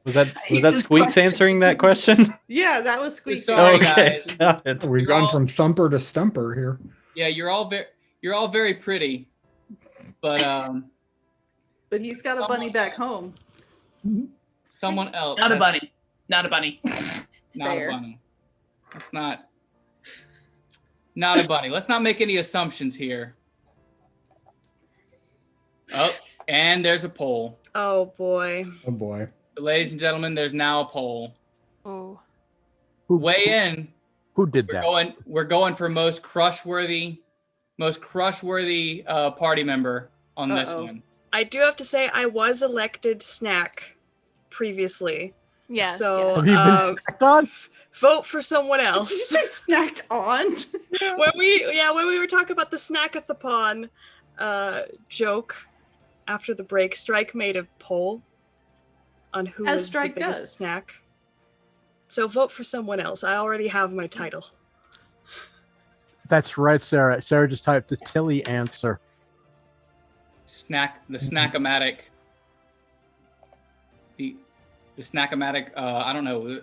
Was that hate this Squeaks question. answering that question? Yeah, that was Squeak. Sorry, Okay, guys. got it. We've You're gone all- from thumper to stumper here. Yeah, you're all very pretty, but But he's got a bunny back home. someone else. Not a has- bunny. Not a bunny. Not Fair. a bunny. That's not a bunny. Let's not make any assumptions here. Oh, and there's a poll. Oh boy. Oh boy. Ladies and gentlemen, there's now a poll. Oh. Weigh in. Who did We're that? going for most crush-worthy party member on this Uh-oh. one. I do have to say I was elected snack previously. Yes. So Have you been snacked on? vote for someone Did you else. say snacked on? when we were talking about the snackathon joke after the break, Strike made a poll on who As was the Strike biggest does. snack. So vote for someone else. I already have my title. That's right, Sarah. Sarah just typed the Tilly answer. The snack-o-matic. The snack-o-matic, I don't know,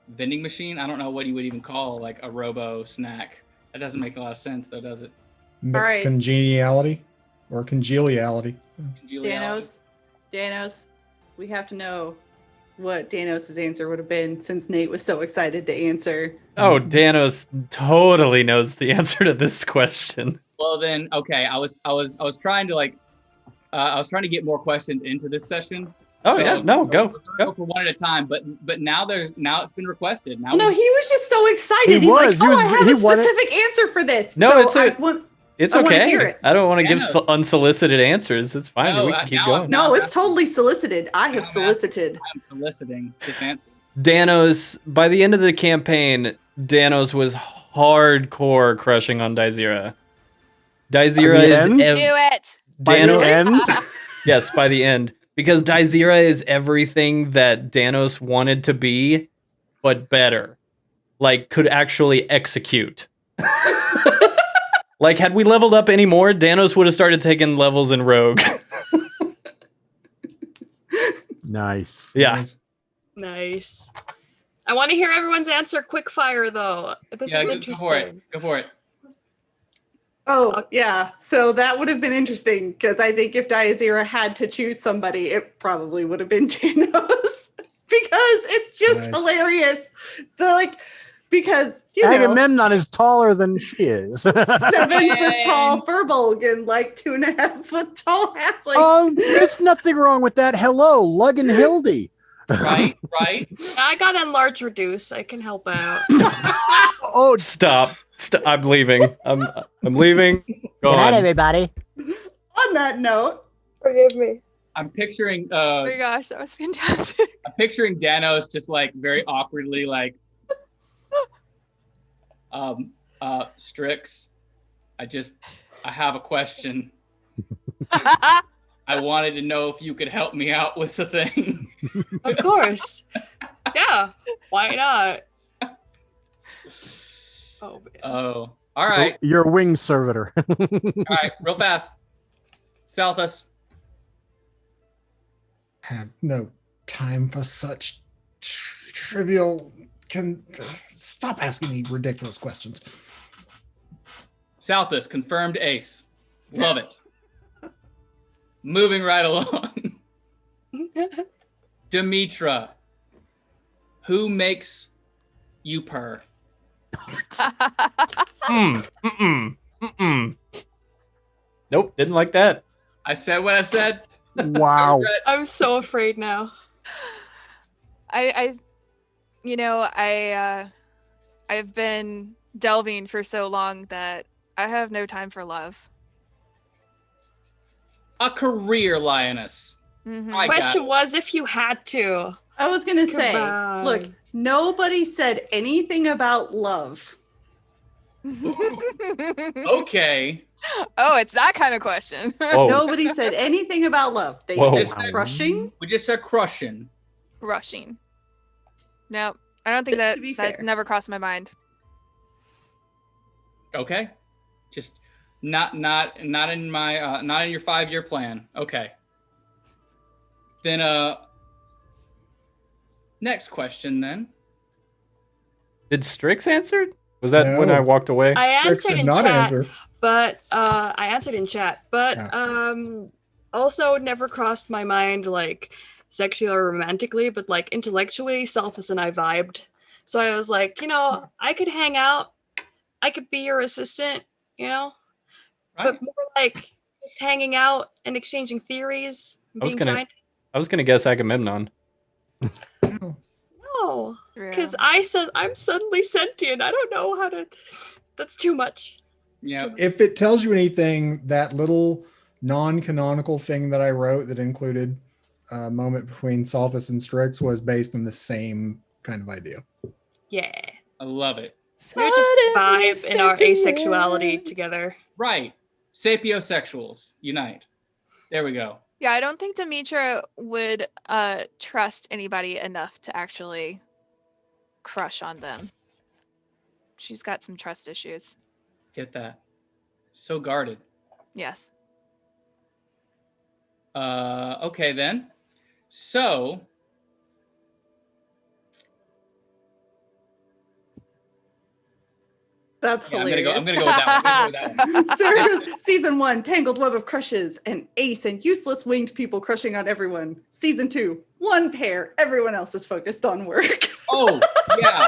vending machine? I don't know what you would even call like a robo snack. That doesn't make a lot of sense though, does it? Mixed right. congeniality or congeniality. Danos, we have to know what Danos' answer would have been since Nate was so excited to answer. Oh, Danos totally knows the answer to this question. Well then, okay, I was trying to I was trying to get more questions into this session. Oh So yeah, I was no, gonna go. go for one at a time, but now it's been requested. Now No, he was just so excited. He He's like, was. He "Oh, was- I have he a wanted- specific answer for this." No, so it's It's I wanna okay. hear it. I don't want to give Yeah. unsolicited answers. It's fine. No, we can keep now- going. No, it's totally solicited. I have I'm asking- solicited. I'm soliciting this answer. Danos, by the end of the campaign, Danos was hardcore crushing on Daizira. Daizira the is end? Do it. By the end? Yes, by the end. Because Daizira is everything that Danos wanted to be, but better. Like, could actually execute. Like, had we leveled up any more, Danos would have started taking levels in Rogue. Nice. Yeah. Nice. I want to hear everyone's answer quick fire though. This Yeah, is go interesting. for it. Go for it. Oh, yeah. So that would have been interesting because I think if Diazira had to choose somebody, it probably would have been Danos because it's just Nice. hilarious. Because you know, Agamemnon is taller than she is. 7 foot tall Furbolg and like 2.5 foot tall halfling. There's nothing wrong with that. Hello, Lug and Hildy. Right. I got enlarge reduce. I can help out. Oh, Stop. I'm leaving. I'm leaving. Go good night, on. everybody. On that note, Forgive me. I'm picturing Oh my gosh, that was fantastic. I'm picturing Danos just like very awkwardly like Strix, I have a question. I wanted to know if you could help me out with the thing. Of course. Yeah. Why not? Oh man. Oh, all right. Your wing servitor. All right, real fast. Southus. Have no time for such trivial. Stop asking me ridiculous questions. Southus, confirmed ace. Love it. Moving right along. Demetra, who makes you purr? Nope, didn't like that. I said what I said. Wow. I'm so afraid now. I've been delving for so long that I have no time for love. A career lioness. Mhm. I got Question it. was if you had to. I was gonna Come say, on. look, nobody said anything about love. Okay. Oh, it's that kind of question. Whoa. Nobody said anything about love. They Whoa. said crushing. We just said crushing. Rushing. Nope. I don't think But that to be that fair. never crossed my mind. Okay. Just not in my not in your 5-year plan. Okay. Then next question then. Did Strix answer? Was that when No. I walked away? I Strix answered did in not chat, answer. but I answered in chat, but Yeah. also never crossed my mind like sexually or romantically, but like intellectually, Selphus and I vibed. So I was like, I could hang out, I could be your assistant, Right? but more like just hanging out and exchanging theories, I was being gonna- scientific. I was gonna guess Agamemnon. No, True. because I said I'm suddenly sentient. I don't know how to. That's too much. It's Yeah. too much. If it tells you anything, that little non-canonical thing that I wrote that included a moment between Solthus and Strix was based on the same kind of idea. Yeah, I love it. we would just vibe in our asexuality together. Right. Sapiosexuals unite. There we go. Yeah, I don't think Demetra would trust anybody enough to actually crush on them. She's got some trust issues. Get that. So guarded. Yes. Okay then. So That's yeah, hilarious. I'm gonna go with that one. Sarah goes, season 1, Tangled Web of Crushes, and ace and useless winged people crushing on everyone. Season 2, one pair, everyone else is focused on work. Oh, yeah.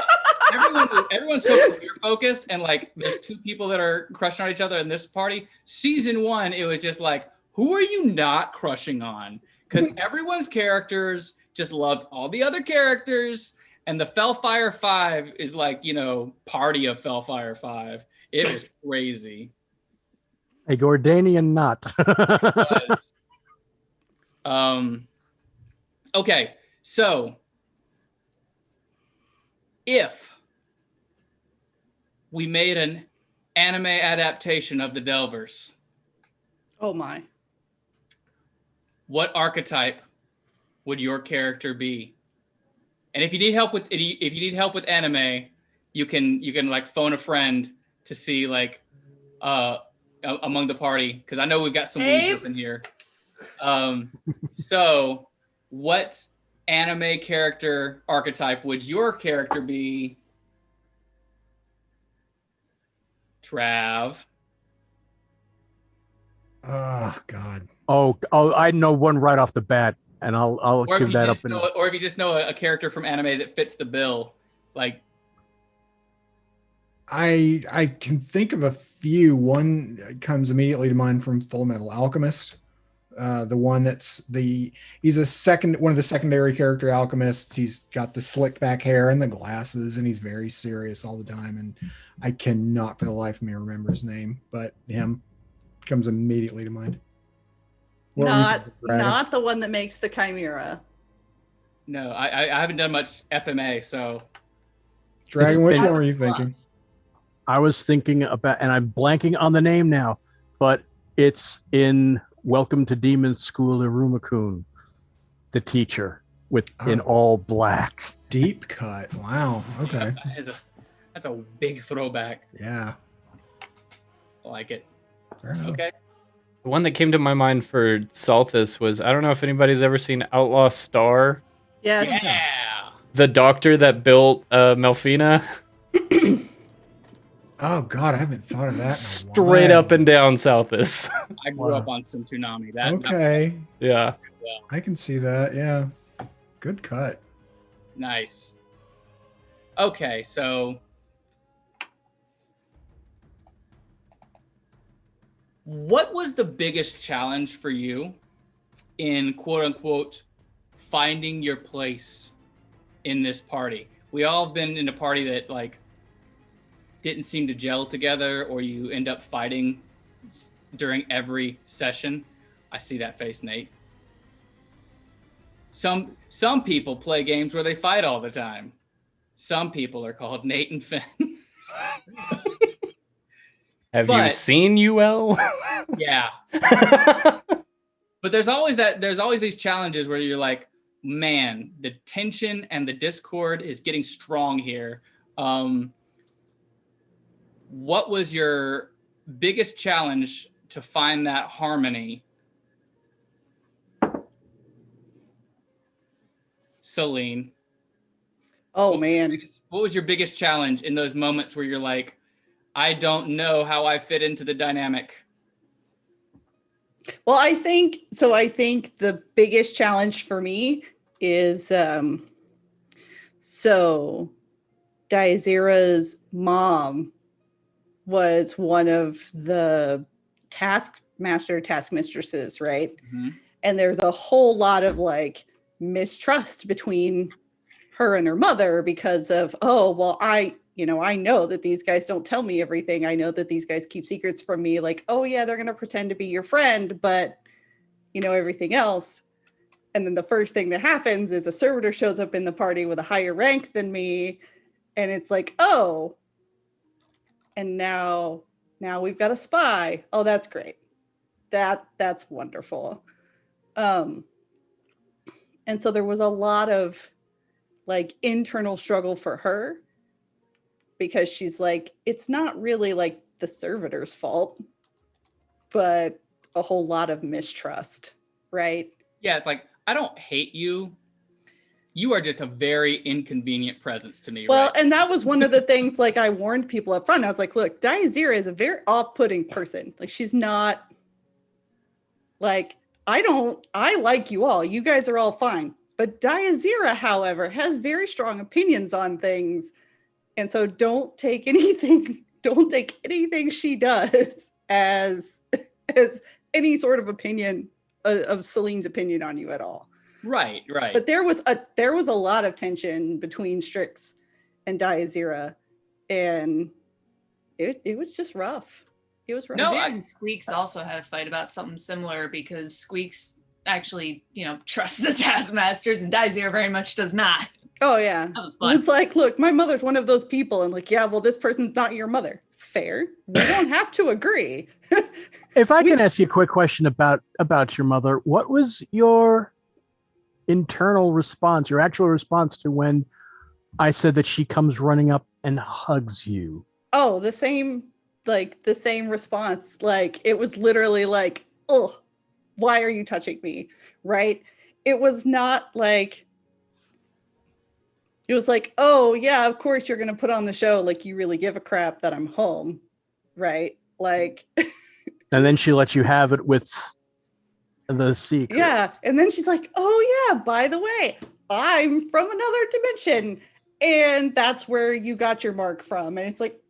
Everyone's so career focused, and like there's 2 people that are crushing on each other in this party. Season 1, it was just like, who are you not crushing on? Because everyone's characters just loved all the other characters, and the Fellfire 5 is like, party of Fellfire 5. It was crazy. A Gordanian knot. Was. Okay, so if we made an anime adaptation of the Delvers, Oh my. what archetype would your character be? And if you need help with anime, you can like phone a friend to see like among the party, because I know we've got some weeds up in here. So what anime character archetype would your character be? Trav. Oh God. Oh, I know one right off the bat, and I'll Or if give you that just up. know, or if you just know a character from anime that fits the bill, like I can think of a few. One comes immediately to mind from Full Metal Alchemist. The one he's one of the secondary character alchemists. He's got the slicked back hair and the glasses, and he's very serious all the time. And I cannot for the life of me remember his name, but him comes immediately to mind. What were you thinking, Dragon? Not the one that makes the chimera. no, I haven't done much FMA, so Dragon, which It's one were you thinking? I was thinking about, and I'm blanking on the name now, but it's in Welcome to Demon School Iruma-kun, the teacher in all black. Deep cut. Wow. Okay. that's a big throwback. Yeah. I like it. Fair enough. Okay. The one that came to my mind for Salthus was, I don't know if anybody's ever seen Outlaw Star, Yes. Yeah. the doctor that built Melfina. Oh God, I haven't thought of that. in a Straight while. up and down Southis. I grew Wow. up on some Toonami. That Okay, Yeah. well, I can see that. Yeah, good cut. nice. Okay, so what was the biggest challenge for you in quote unquote finding your place in this party? We all have been in a party that like didn't seem to gel together, or you end up fighting during every session. I see that face, Nate. Some people play games where they fight all the time. Some people are called Nate and Finn. Have you But- seen UL? Yeah. But there's always these challenges where you're like, man, the tension and the discord is getting strong here. What was your biggest challenge to find that harmony? Celine. Oh What was your man. what was your biggest challenge in those moments where you're like, I don't know how I fit into the dynamic? Well, I think the biggest challenge for me is so Daizira's mom was one of the taskmistresses, right? Mm-hmm. And there's a whole lot of like mistrust between her and her mother because of, oh, well, I know that these guys don't tell me everything. I know that these guys keep secrets from me. Like, oh yeah, they're going to pretend to be your friend, but everything else. And then the first thing that happens is a servitor shows up in the party with a higher rank than me. And it's like, oh, and now we've got a spy. Oh, that's great. That's wonderful. And so there was a lot of like internal struggle for her because she's like, it's not really like the servitor's fault, but a whole lot of mistrust, right? Yeah, it's like, I don't hate you. You are just a very inconvenient presence to me. Well, right? and that was one of the things, like I warned people up front. I was like, look, Daizira is a very off-putting person. Like she's not like, I like you all. You guys are all fine. But Daizira, however, has very strong opinions on things. And so don't take anything she does as any sort of opinion of Celine's opinion on you at all. Right. But there was a lot of tension between Strix and Daizira, and it was just rough. It was rough. No, Zira and Squeaks also had a fight about something similar because Squeaks actually, trusts the taskmasters and Daizira very much does not. Oh yeah. That was fun. It's like, look, my mother's one of those people, and like, yeah, well, this person's not your mother. Fair. We don't have to agree. If I can ask you a quick question about your mother, what was your internal response, your actual response to when I said that she comes running up and hugs you? Oh, the same response. Like it was literally like, oh, why are you touching me? Right? It was not like, it was like, oh yeah, of course you're gonna put on the show. Like you really give a crap that I'm home. Right? Like And then she lets you have it with the secret. yeah. And then she's like, oh yeah, by the way, I'm from another dimension. And that's where you got your mark from. And it's like,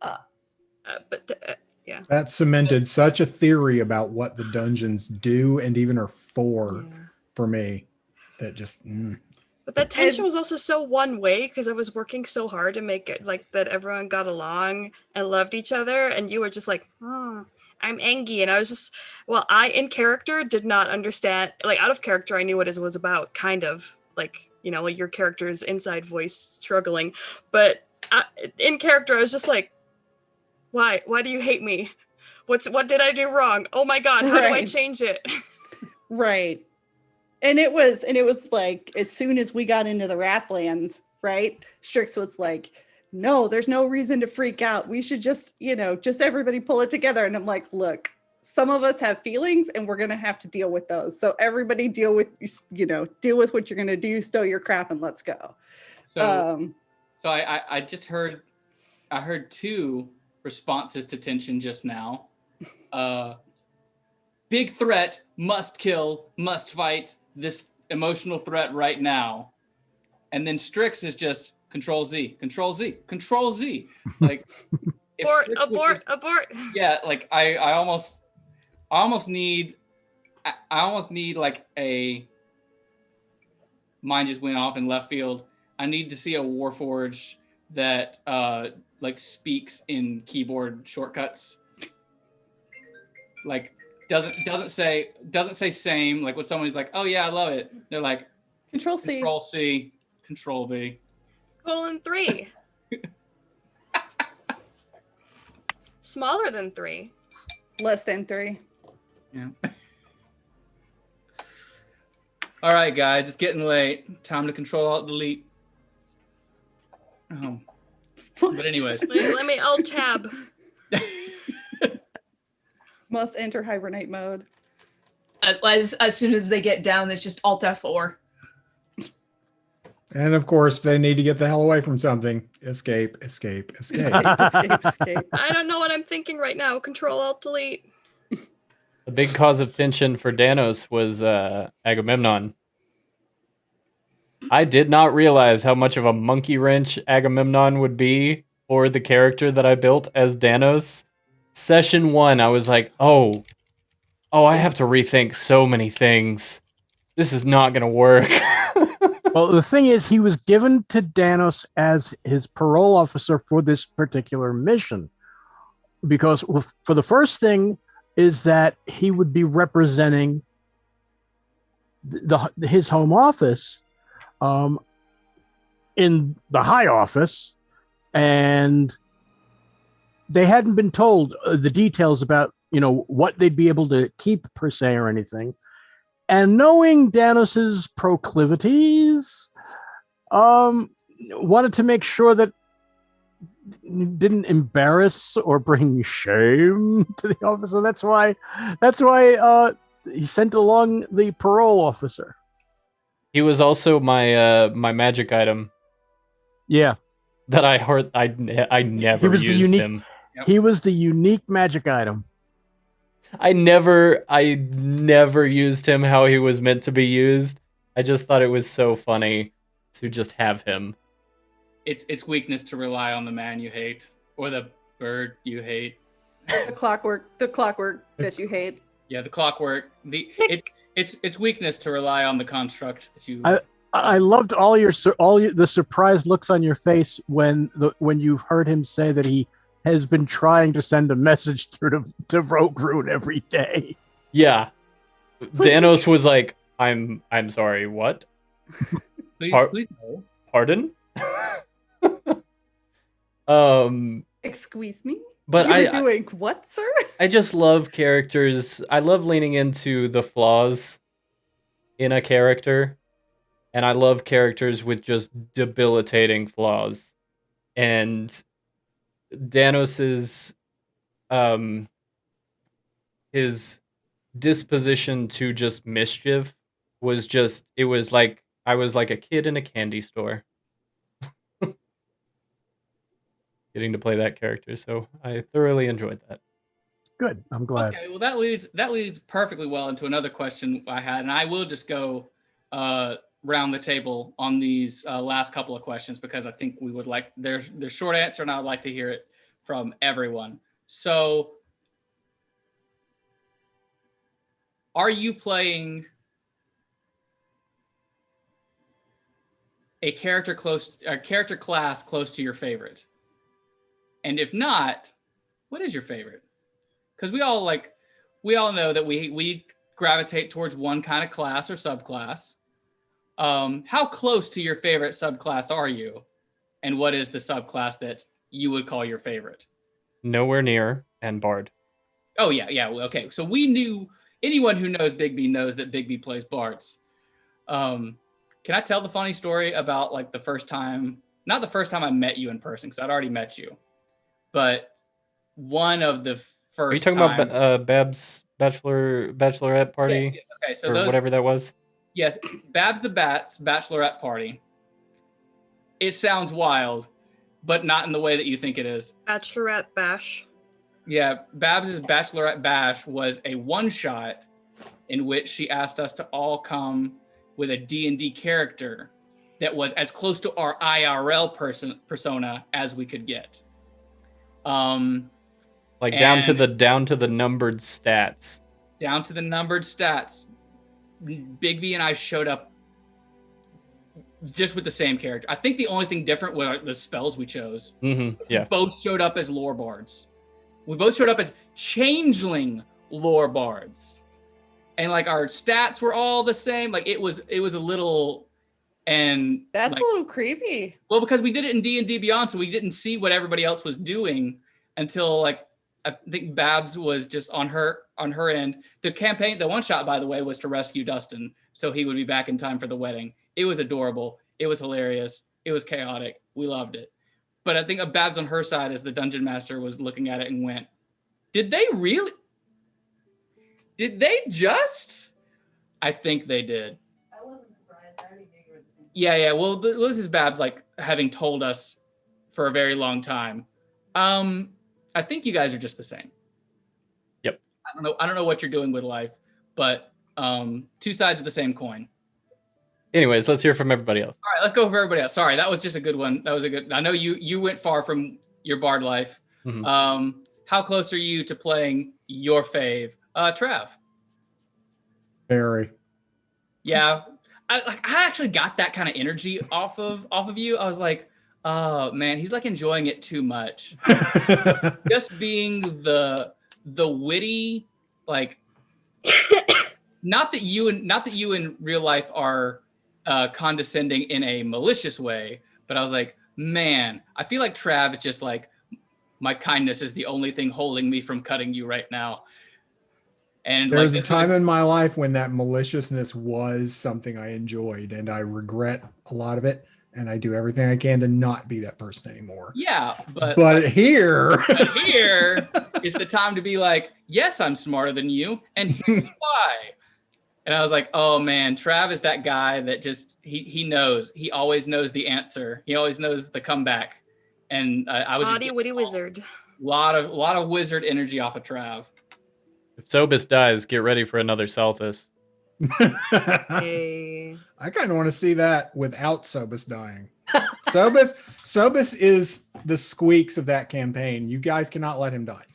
yeah. That cemented such a theory about what the dungeons do and even are for me. That just But that tension was also so one way because I was working so hard to make it like that everyone got along and loved each other, and you were just like, I'm angry, and I was just, I in character did not understand. Like out of character, I knew what it was about, kind of like like your character's inside voice struggling, but in character, I was just like, why do you hate me? What did I do wrong? Oh my god, how do I change it? Right. And it was like, as soon as we got into the Wrathlands, right? Strix was like, no, there's no reason to freak out. We should just everybody pull it together. And I'm like, look, some of us have feelings and we're going to have to deal with those. So everybody deal with what you're going to do, stow your crap and let's go. So I just heard, too, responses to tension just now. Big threat, must kill, must fight this emotional threat right now. And then Strix is just Control Z, Control Z, Control Z. Like abort. Yeah, like I almost need like a mine just went off in left field. I need to see a Warforged that like speaks in keyboard shortcuts. Like doesn't say same. Like when somebody's like, oh yeah, I love it. They're like Control C. Control C, Control V. :3. Smaller than 3. Less than 3. Yeah. All right, guys, it's getting late. Time to Control Alt Delete. But anyways, Let me alt tab. Must enter hibernate mode. As soon as they get down, it's just Alt F4. And of course, they need to get the hell away from something. Escape, escape, escape. Escape. I don't know what I'm thinking right now. Control Alt Delete. The big cause of tension for Danos was Agamemnon. I did not realize how much of a monkey wrench Agamemnon would be for the character that I built as Danos. Session 1, I was like, oh, I have to rethink so many things. This is not going to work. Well, the thing is, he was given to Danos as his parole officer for this particular mission. Because for the first thing is that he would be representing his home office in the high office, and they hadn't been told the details about, what they'd be able to keep per se or anything. And knowing Danos's proclivities, wanted to make sure that didn't embarrass or bring shame to the officer. That's why he sent along the parole officer. He was also my my magic item. Yeah, that I heard. I never used him. Yep. He was the unique magic item. I never used him how he was meant to be used. I just thought it was so funny to just have him. It's weakness to rely on the man you hate or the bird you hate. The clockwork that you hate. Yeah, the clockwork. It's weakness to rely on the construct that you. I loved all the surprised looks on your face when you heard him say that he has been trying to send a message through to Rogue Rune every day. Yeah, Danos was like, "I'm sorry, what? Please no. Pardon?" Excuse me? But You're doing what, sir? I just love characters. I love leaning into the flaws in a character, and I love characters with just debilitating flaws. And Danos's his disposition to just mischief was just, it was like I was like a kid in a candy store. Getting to play that character, so I thoroughly enjoyed that. Good, I'm glad. Okay, well that leads perfectly well into another question I had, and I will just go round the table on these last couple of questions because I think we would like there's short answer, and I would like to hear it from everyone. So, are you playing a character class close to your favorite? And if not, what is your favorite? Because we all know that we gravitate towards one kind of class or subclass. How close to your favorite subclass are you? And what is the subclass that you would call your favorite? Nowhere near and Bard. Oh yeah. Okay, so we knew anyone who knows Bigby knows that Bigby plays Bards. Can I tell the funny story about like the first time? Not the first time I met you in person, because I'd already met you. But one of the first Are you talking times, about Bab's bachelorette party? Yes, okay, so or whatever that was? Yes, Babs the Bat's bachelorette party. It sounds wild. but not in the way that you think it is. Bachelorette Bash. Yeah, Babs's Bachelorette Bash was a one-shot in which she asked us to all come with a D&D character that was as close to our IRL persona as we could get. Like down to the numbered stats. Down to the numbered stats. Bigby and I showed up just with the same character. I think the only thing different were the spells we chose. Mm-hmm. Yeah. We both showed up as lore bards. We both showed up as changeling lore bards. And like our stats were all the same. Like it was a little, and That's like, a little creepy. well, because we did it in D&D Beyond, so we didn't see what everybody else was doing until like I think Babs was just on her end. The campaign, the one shot, by the way, was to rescue Dustin, so he would be back in time for the wedding. It was adorable. It was hilarious. It was chaotic. We loved it. But I think Babs on her side, as the dungeon master, was looking at it and went, "Did they really? Did they just?" I think they did. I wasn't surprised. I already knew you were the same. Yeah. Well, this is Babs like having told us for a very long time. I think you guys are just the same. Yep. I don't know what you're doing with life, but two sides of the same coin. Anyways, let's hear from everybody else. All right, let's go for everybody else. Sorry, that was just a good one. That was a good. I know you went far from your bard life. Mhm. How close are you to playing your fave, Trav? Very. Yeah, I actually got that kind of energy off of you. I was like, oh man, he's like enjoying it too much. Just being the witty, like, not that you in real life are condescending in a malicious way, but I was like, man, I feel like Trav is just like, my kindness is the only thing holding me from cutting you right now. And there was like, a time in my life when that maliciousness was something I enjoyed, and I regret a lot of it. And I do everything I can to not be that person anymore. yeah, but here is the time to be like, yes, I'm smarter than you, and here's why. And I was like, oh man, Trav is that guy that just he knows. He always knows the answer. He always knows the comeback. And I was Naughty witty wizard. a lot of wizard energy off of Trav. If Sobus dies, get ready for another Salthus. Hey. I kind of want to see that without Sobus dying. Sobus is the squeaks of that campaign. You guys cannot let him die.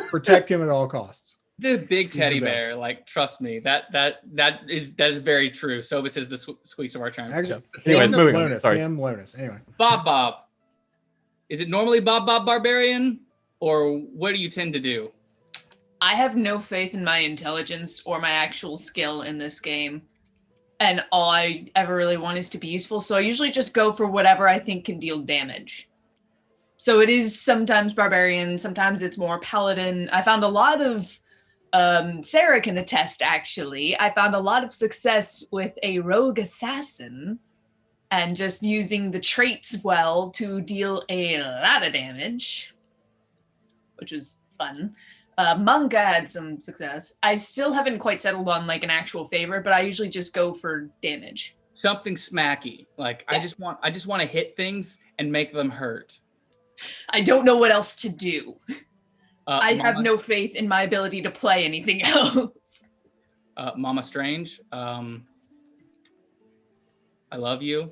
Protect him at all costs. The big teddy the best. bear, like, trust me, that is very true. Sobus is the squeaks of our time. Actually, Anyways, him, moving on. Lonus, Sorry. him, Lonus. Anyway, Bob. Is it normally Bob Barbarian, or what do you tend to do? I have no faith in my intelligence or my actual skill in this game. And all I ever really want is to be useful. So I usually just go for whatever I think can deal damage. So it is sometimes barbarian, sometimes it's more paladin. I found a lot of, Sarah can attest actually, I found a lot of success with a rogue assassin and just using the traits well to deal a lot of damage, which was fun. Monk had some success. I still haven't quite settled on like an actual favorite, but I usually just go for damage. Something smacky. Like, yeah. I just want to hit things and make them hurt. I don't know what else to do. I have no faith in my ability to play anything else. Mama Strange, I love you.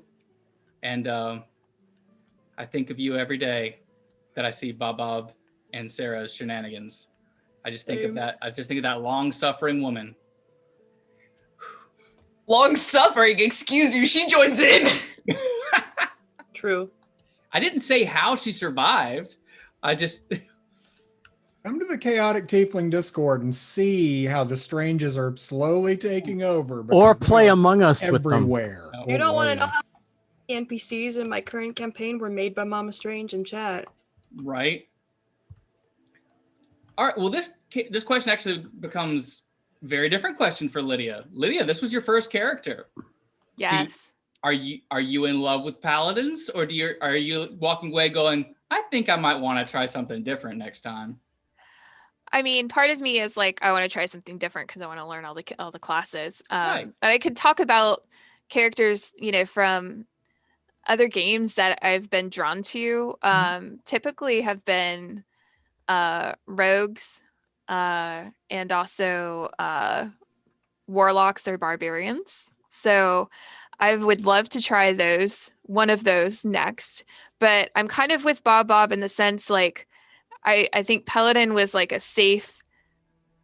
And I think of you every day that I see Bob and Sarah's shenanigans. I just think of that. I just think of that long-suffering woman. Long-suffering? Excuse you. She joins in. True. I didn't say how she survived. I just... Come to the Chaotic Tiefling Discord and see how the Stranges are slowly taking over. Or play Among Us with them. Everywhere. You don't want to know how many NPCs in my current campaign were made by Mama Strange in chat. Right. All right. Well, this question actually becomes a very different question for Lydia. Lydia, this was your first character. Yes. Are you in love with paladins, or are you walking away going, I think I might want to try something different next time? I mean, part of me is like, I want to try something different because I want to learn all the classes. Right. But I could talk about characters, from other games that I've been drawn to typically have been rogues and also warlocks or barbarians. So I would love to try one of those next. But I'm kind of with Bob in the sense like I think Paladin was like a safe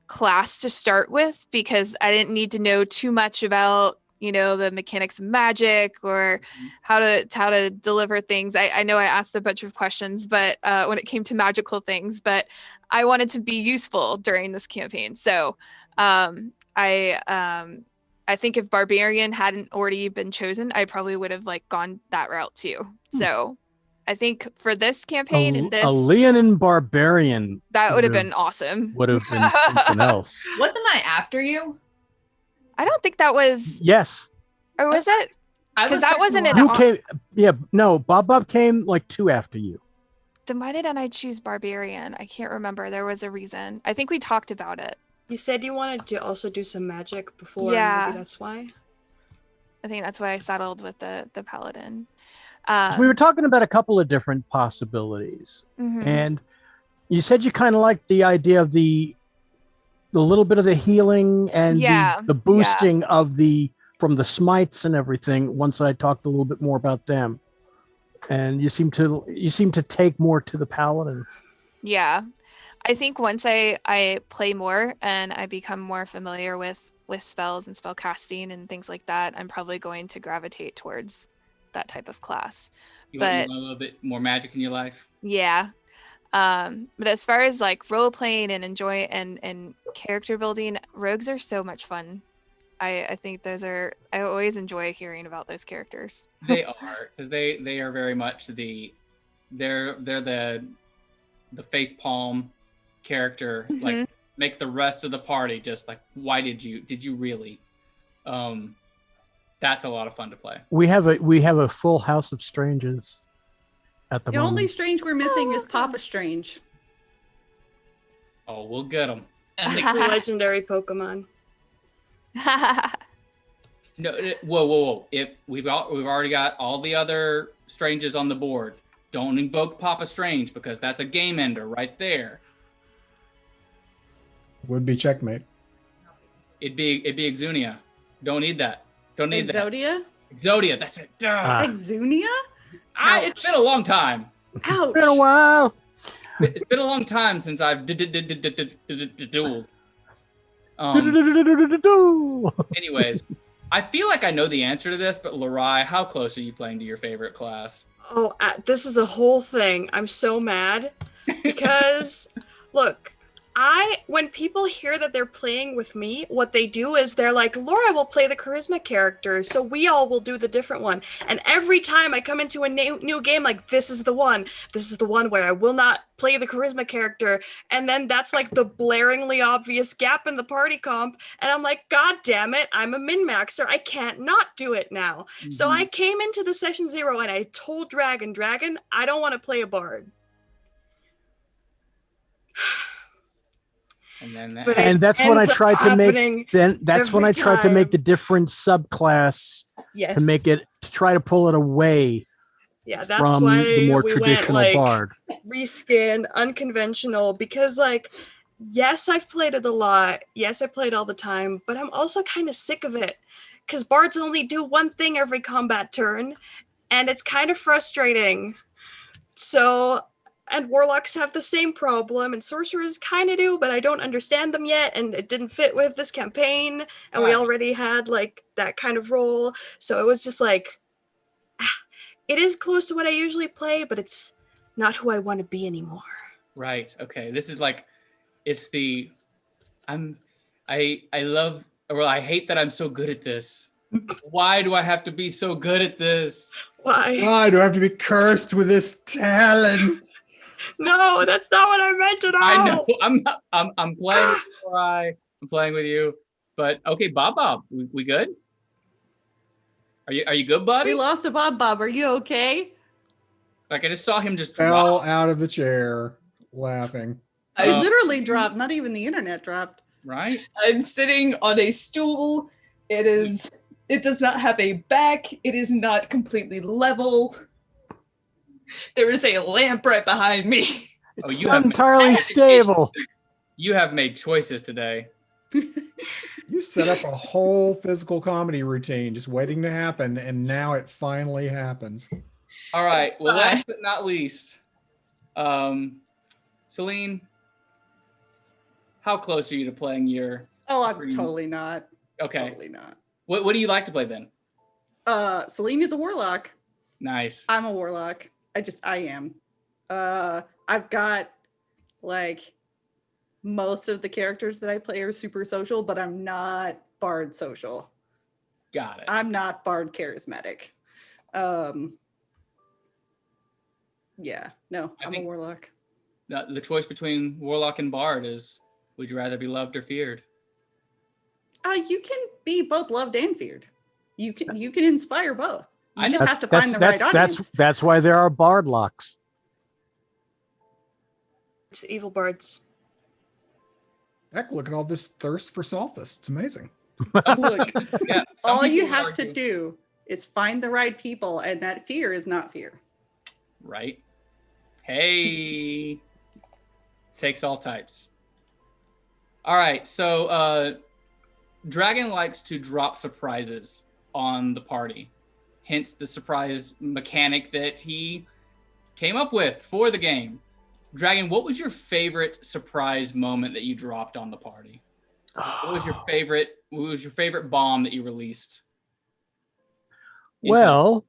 class to start with because I didn't need to know too much about the mechanics of magic or how to deliver things. I know I asked a bunch of questions, but when it came to magical things, but I wanted to be useful during this campaign. So I think if Barbarian hadn't already been chosen, I probably would have like gone that route too. So I think for this campaign and this a Leonin Barbarian that would have been awesome. Would have been something else. Wasn't I after you? I don't think that was. Yes. Or was it? Because that wasn't an. You came. Yeah. No. Bob came like 2 after you. Then why didn't I choose Barbarian? I can't remember. There was a reason. I think we talked about it. You said you wanted to also do some magic before. Yeah. Maybe that's why. I think that's why I settled with the Paladin. So we were talking about a couple of different possibilities, and you said you kind of liked the idea of the little bit of the healing and the boosting of from the smites and everything. Once I talked a little bit more about them, and you seem to take more to the Paladin. Yeah, I think once I play more and I become more familiar with spells and spell casting and things like that, I'm probably going to gravitate towards that type of class. You want a little bit more magic in your life? Yeah. But as far as like role playing and enjoy and character building, rogues are so much fun. I think I always enjoy hearing about those characters. They are, because they are very much they're the face palm character, like make the rest of the party just like, why did you really? That's a lot of fun to play. We have a full house of strangers at the moment. only strange we're missing is Papa Strange. Oh, we'll get him. It's a legendary Pokemon. No, whoa! If we've already got all the other Stranges on the board, don't invoke Papa Strange because that's a game ender right there. Would be checkmate. It'd be Exunia. Don't need that. Don't need Exodia? that. Exodia, that's it. Exunia? It's been a long time. Ouch. It's been a while. It's been a long time since I've dueled. Anyways, I feel like I know the answer to this, but Larai, how close are you playing to your favorite class? Oh, this is a whole thing. I'm so mad because, look, when people hear that they're playing with me, what they do is they're like, Laura will play the charisma character, so we all will do the different one. And every time I come into a new game, like, this is the one where I will not play the charisma character. And then that's like the blaringly obvious gap in the party comp. And I'm like, God damn it, I'm a min-maxer. I can't not do it now. Mm-hmm. So I came into the session 0 and I told Dragon, I don't want to play a bard. And that's when I tried to make. Then that's when I tried to make the different subclass to try to pull it away. Yeah, that's from why the more we traditional went, like, bard. Reskin, unconventional, because like, yes, I've played it a lot. Yes, I played all the time, but I'm also kind of sick of it because bards only do one thing every combat turn, and it's kind of frustrating. So. And warlocks have the same problem, and sorcerers kind of do, but I don't understand them yet, and it didn't fit with this campaign, and we already had, like, that kind of role, so it was just like, it is close to what I usually play, but it's not who I want to be anymore. Right, okay, this is like, it's the, I hate that I'm so good at this. Why do I have to be so good at this? Why do I have to be cursed with this talent? No, that's not what I meant at all. I know. I'm playing with you. I'm playing with you. But okay, Bob, we good? Are you good, buddy? We lost a Bob. Are you okay? Like I just saw him just fell drop out of the chair, laughing. I literally dropped. Not even the internet dropped. Right? I'm sitting on a stool. It is It does not have a back. It is not completely level. There is a lamp right behind me. It's you have entirely stable. You have made choices today. You set up a whole physical comedy routine just waiting to happen, and now it finally happens. All right. Well, last but not least, Celine, how close are you to playing your? Oh, I'm totally not. Okay. Totally not. What do you like to play then? Celine is a warlock. Nice. I'm a warlock. I am. I've got like most of the characters that I play are super social, but I'm not bard social. Got it. I'm not bard charismatic. Yeah, no, I'm a warlock. The choice between warlock and bard is: would you rather be loved or feared? You can be both loved and feared. You can inspire both. You just have to That's- find the right audience. That's why there are bard locks. It's evil bards. Heck, look at all this thirst for Sophist. It's amazing. Look, Yeah. some all you people have argue- to do is find the right people, and that fear is not fear. Right. Hey. Takes all types. All right. So Dragon likes to drop surprises on the party. Hence the surprise mechanic that he came up with for the game. Dragon, what was your favorite surprise moment that you dropped on the party? What was your favorite bomb that you released? Well,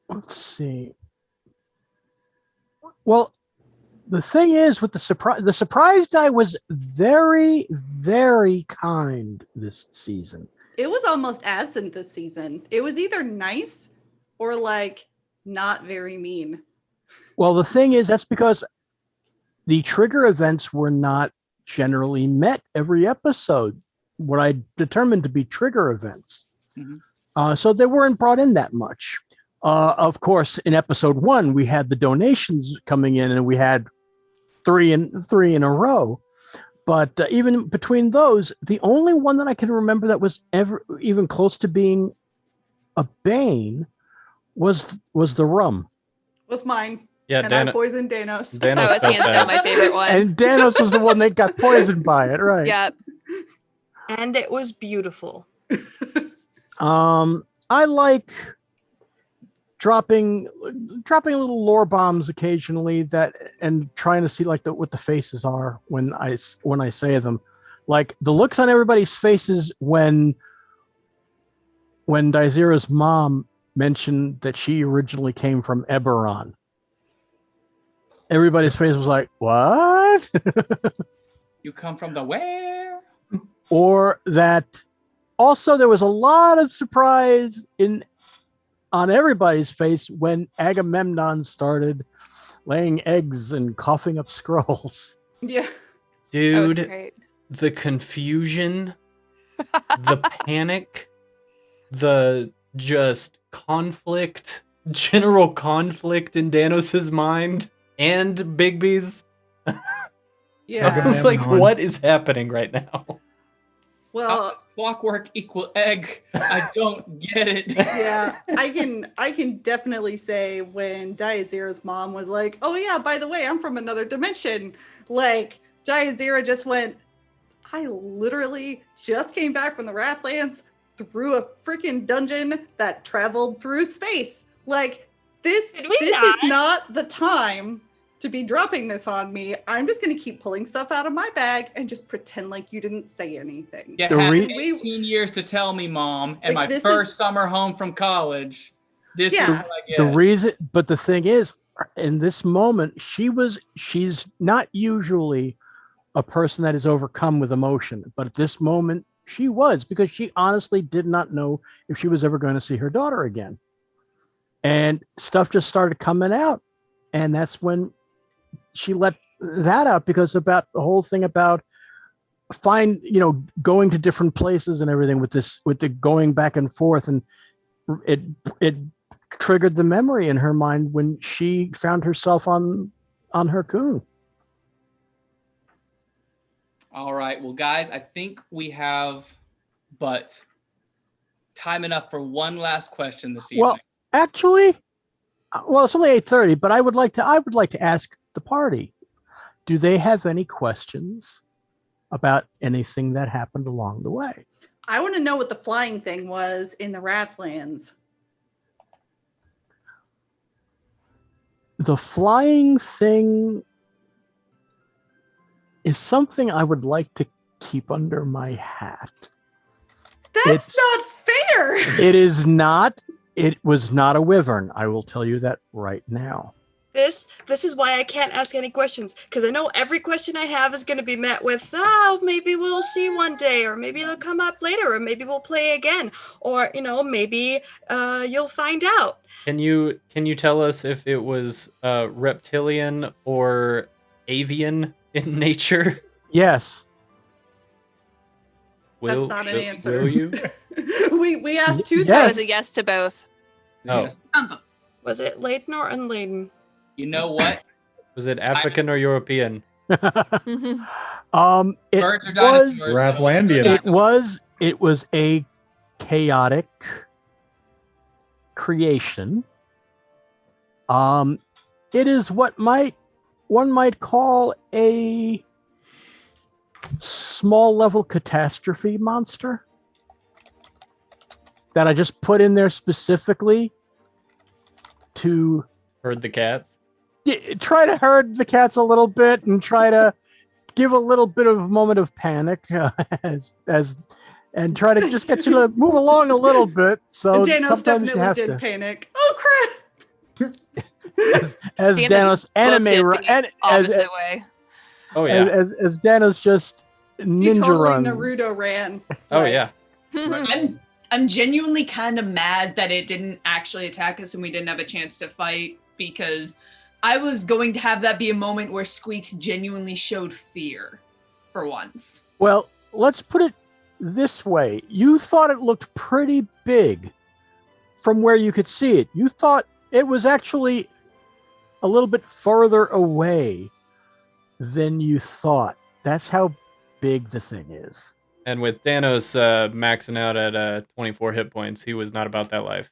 let's see. Well, the thing is with the surprise die was very, very kind this season. It was almost absent this season. It was either nice or like not very mean. Well, the thing is that's because the trigger events were not generally met every episode, what I determined to be trigger events. Mhm. So they weren't brought in that much. Of course, in episode 1, we had the donations coming in, and we had three in a row. But even between those, the only one that I can remember that was ever even close to being a bane was the rum. Was mine. Yeah, And I poisoned Danos. That was hands down my favorite one. And Danos was the one that got poisoned by it, right? Yep. And it was beautiful. I like dropping little lore bombs occasionally and trying to see like what the faces are when I say them, like the looks on everybody's faces when Daizira's mom mentioned that she originally came from Eberron. Everybody's face was like, what? You come from the where? Or that also there was a lot of surprise on everybody's face when Agamemnon started laying eggs and coughing up scrolls. Yeah. That was Dude, great. the confusion, the panic, the just general conflict in Danos's mind and Bigby's. Yeah. I was like, what is happening right now? Well, Clockwork equal egg. I don't get it. yeah, I can definitely say when Daizira's mom was like, "Oh yeah, by the way, I'm from another dimension." Like Daizira just went, "I literally just came back from the Wrathlands through a freaking dungeon that traveled through space. Like this is not the time to be dropping this on me. I'm just going to keep pulling stuff out of my bag and just pretend like you didn't say anything." You had 18 years to tell me, Mom, and Like, my this first is- summer home from college. This is Yeah. what I get. The reason, but the thing is, in this moment, she's not usually a person that is overcome with emotion, but at this moment she was, because she honestly did not know if she was ever going to see her daughter again. And stuff just started coming out. And that's when she let that out, because about the whole thing about going to different places and everything with the going back and forth, and it triggered the memory in her mind when she found herself on her coon. All right. Well, guys, I think we have but time enough for one last question this evening. Well, actually, it's only 8:30, but I would like to ask the party, do they have any questions about anything that happened along the way? I want to know what the flying thing was in the Rathlands. The flying thing is something I would like to keep under my hat. That's not fair. It is not. It was not a wyvern. I will tell you that right now. This is why I can't ask any questions, because I know every question I have is going to be met with, oh, maybe we'll see one day, or maybe it'll come up later, or maybe we'll play again, or maybe you'll find out. Can you tell us if it was reptilian or avian in nature? Yes. That's not an answer. Will you? we asked two That things. was a yes to both. Oh. Yes. Was it laden or unladen? You know what? Was it African or European? Mhm. It Birds or was. dinosaurs? Rathlandian. It was a chaotic creation. It is what one might call a small level catastrophe monster that I just put in there specifically to Herd the cats? try to herd the cats a little bit and try to give a little bit of a moment of panic and try to just get you to move along a little bit. So Danos sometimes you definitely have did to, panic. Oh crap! as Danos Danos anime looked it the as opposite way. Oh yeah. as Danos just He ninja totally runs. Naruto ran. Oh Right. yeah. I'm genuinely kind of mad that it didn't actually attack us and we didn't have a chance to fight, because I was going to have that be a moment where Squeaks genuinely showed fear for once. Well, let's put it this way. You thought it looked pretty big from where you could see it. You thought it was actually a little bit further away than you thought. That's how big the thing is. And with Thanos maxing out at 24 hit points, he was not about that life.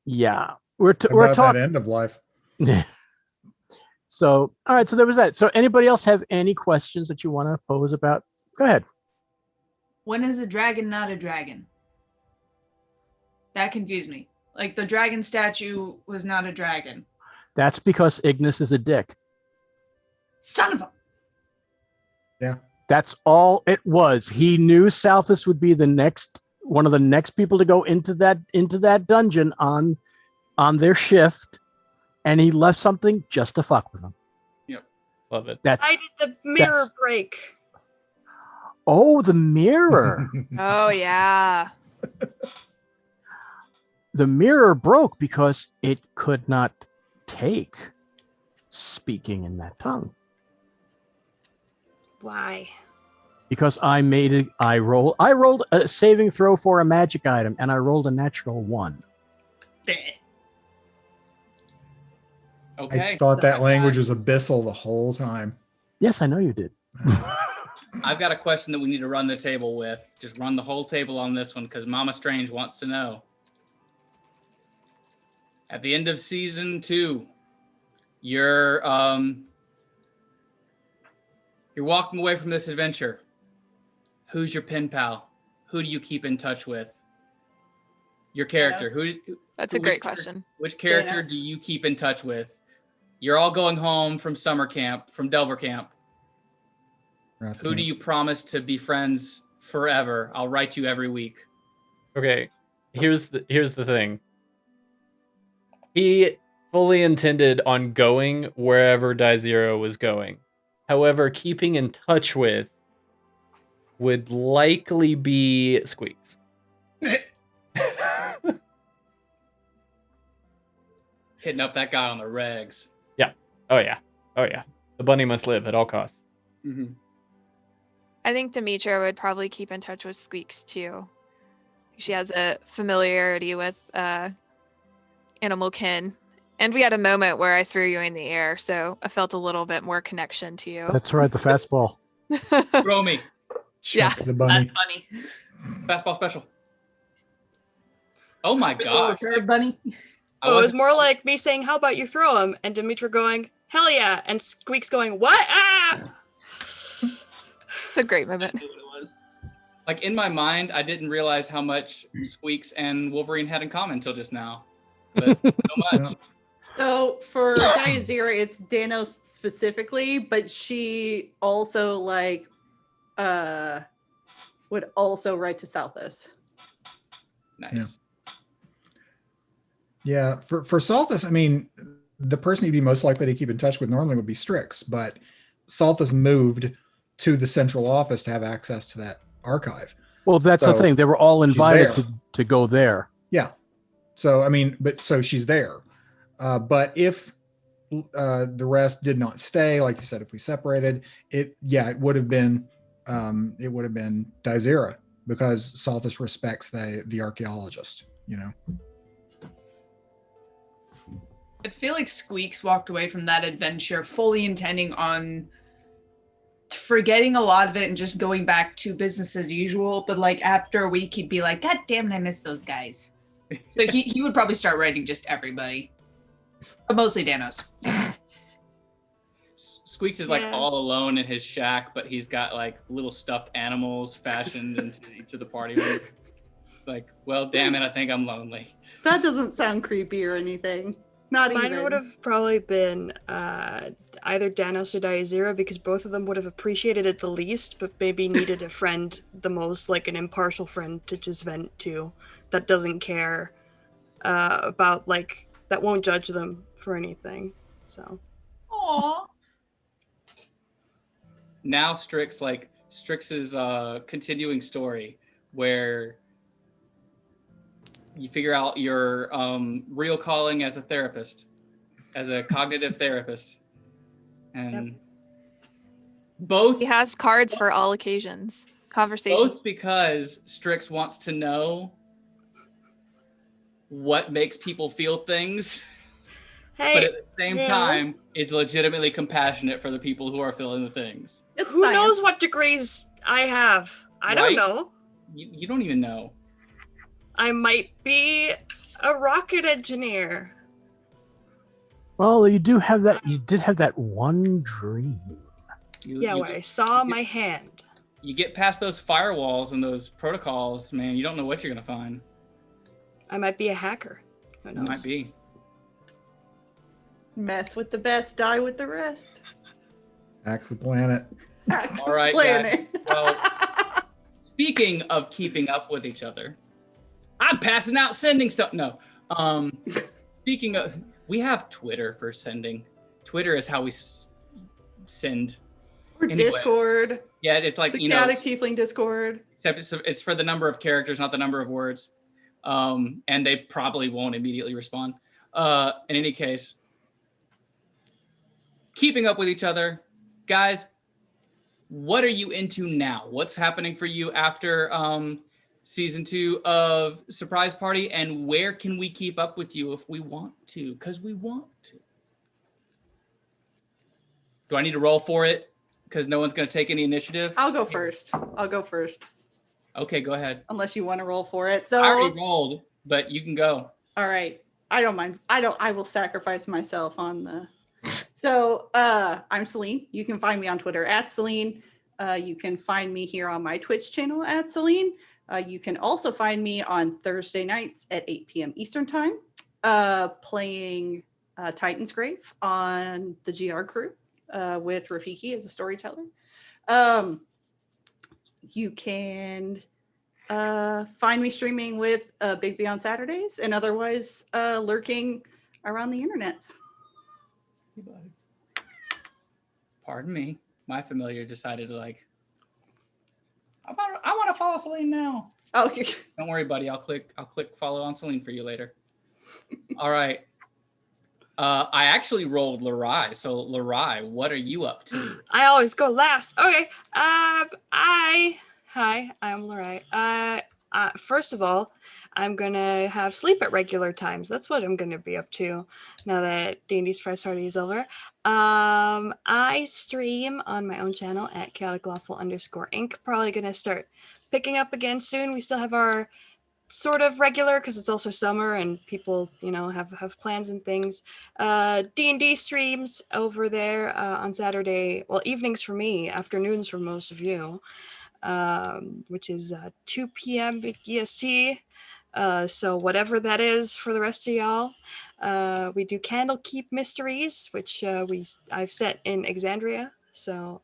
Yeah. We're About that talking. end of life. So, all right. So there was that. So anybody else have any questions that you want to pose about? Go ahead. When is a dragon not a dragon? That confused me. Like, the dragon statue was not a dragon. That's because Ignis is a dick. Son of a... That's all it was. He knew Southus would be one of the next people to go into that dungeon on their shift, and he left something just to fuck with them. Love it. I did the mirror break. Oh, the mirror. Oh yeah. The mirror broke because it could not take speaking in that tongue. Why? Because I rolled a saving throw for a magic item, and I rolled a natural 1. Okay. I thought that language was abyssal the whole time. Yes, I know you did. I've got a question that we need to run the table with. Just run the whole table on this one because Mama Strange wants to know. At the end of season 2, you're walking away from this adventure. Who's your pen pal? Who do you keep in touch with? Your character. That's a great question. Which character Thanos. do you keep in touch with? You're all going home from summer camp, from Delver camp. Who do you promise to be friends forever? I'll write you every week. Okay, here's the thing. He fully intended on going wherever Daizero was going. However, keeping in touch with would likely be Squeaks. Hitting up that guy on the regs. Oh yeah. The bunny must live at all costs. Mm-hmm. I think Demetra would probably keep in touch with Squeaks too. She has a familiarity with animal kin. And we had a moment where I threw you in the air, so I felt a little bit more connection to you. That's right, the fastball. Throw me. Yeah. Chuck the bunny. That's funny. Fastball special. Oh my Good little gosh. turd bunny. I Oh, it was wasn't- more like me saying, "How about you throw him?" and Demetra going, "Hell yeah!" and Squeaks going, "What? Ah!" It's a great moment. That's what it was. Like in my mind, I didn't realize how much Squeaks and Wolverine had in common until just now. But so much. So for Diazira, it's Danos specifically, but she also would also write to Southus. Nice. Yeah, for Salthus, I mean, the person you'd be most likely to keep in touch with normally would be Strix, but Salthus moved to the central office to have access to that archive. Well, that's the So, thing. They were all invited there. to go there. Yeah. So, I mean, so she's there. But if the rest did not stay, like you said, if we separated, it would have been Dizera, because Salthus respects the archaeologist, you know. I feel like Squeaks walked away from that adventure fully intending on forgetting a lot of it and just going back to business as usual. But like after a week, he'd be like, "God damn it, I miss those guys." So he would probably start writing just everybody, but mostly Danos. Squeaks is like Yeah. all alone in his shack, but he's got like little stuffed animals fashioned into each of the party members. Like, well, damn it, I think I'm lonely. That doesn't sound creepy or anything. Not Mine even. would have probably been either Danos or Diazira, because both of them would have appreciated it the least, but maybe needed a friend the most, like an impartial friend to just vent to, that doesn't care about, like, that won't judge them for anything. So Aww. Now Strix's continuing story where you figure out your real calling as a therapist, as a cognitive therapist. And both He has cards for all occasions. Conversations. both because Strix wants to know what makes people feel things, hey, but at the same yeah. time is legitimately compassionate for the people who are feeling the things. It's who science. knows what degrees I have? I don't Right? know. You don't even know. I might be a rocket engineer. Well, you do have that. You did have that one dream. Yeah, when I saw my hand. You get past those firewalls and those protocols, man, you don't know what you're going to find. I might be a hacker. Who It knows? might be. Mess with the best, die with the rest. Hack the planet. All right, Planet. guys. Well, speaking of keeping up with each other, I'm passing out sending stuff. No. Speaking of, we have Twitter for sending. Twitter is how we send. Or Anyway. Discord. Yeah, it's like, The you know, chaotic tiefling Discord. except it's for the number of characters, not the number of words. And they probably won't immediately respond. In any case, keeping up with each other. Guys, what are you into now? What's happening for you after season 2 of Surprise Party? And where can we keep up with you if we want to? Because we want to. Do I need to roll for it? Because no one's going to take any initiative? I'll go first. Okay, go ahead. Unless you want to roll for it. So I already rolled, but you can go. all right. I don't mind. I will sacrifice myself on the So I'm Celine. You can find me on Twitter at Celine. You can find me here on my Twitch channel at Celine. You can also find me on Thursday nights at 8 p.m. Eastern time, playing Titan's Grave on the GR crew with Rafiki as a storyteller. You can find me streaming with Big B on Saturdays and otherwise lurking around the internets. Pardon me. My familiar decided to I want to follow Celine now. Okay. Don't worry, buddy. I'll click follow on Celine for you later. All right. I actually rolled Larai. So Larai, what are you up to? I always go last. Okay. I am Larai. I first of all, I'm gonna have sleep at regular times. That's what I'm gonna be up to now that D&D's Prize Party is over. I stream on my own channel at chaoticlawful_inc. Probably gonna start picking up again soon. We still have our sort of regular, because it's also summer and people, have plans and things. D&D streams over there on Saturday. Well, evenings for me, afternoons for most of you. Which is 2 p.m. EST. So whatever that is for the rest of y'all. We do Candlekeep Mysteries, which I've set in Exandria. So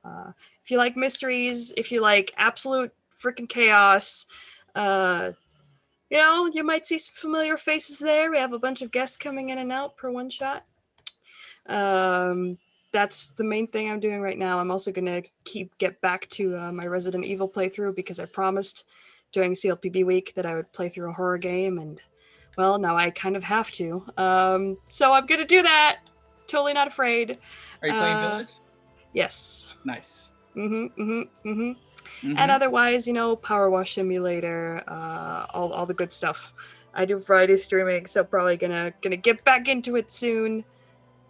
if you like mysteries, if you like absolute freaking chaos, you might see some familiar faces there. We have a bunch of guests coming in and out per one shot. That's the main thing I'm doing right now. I'm also going to get back to my Resident Evil playthrough because I promised during CLPB week that I would play through a horror game, and well, now I kind of have to. So I'm going to do that. Totally not afraid. Are you playing Village? Yes. Nice. And otherwise, Power Wash Simulator, all the good stuff. I do Friday streaming, so probably gonna get back into it soon.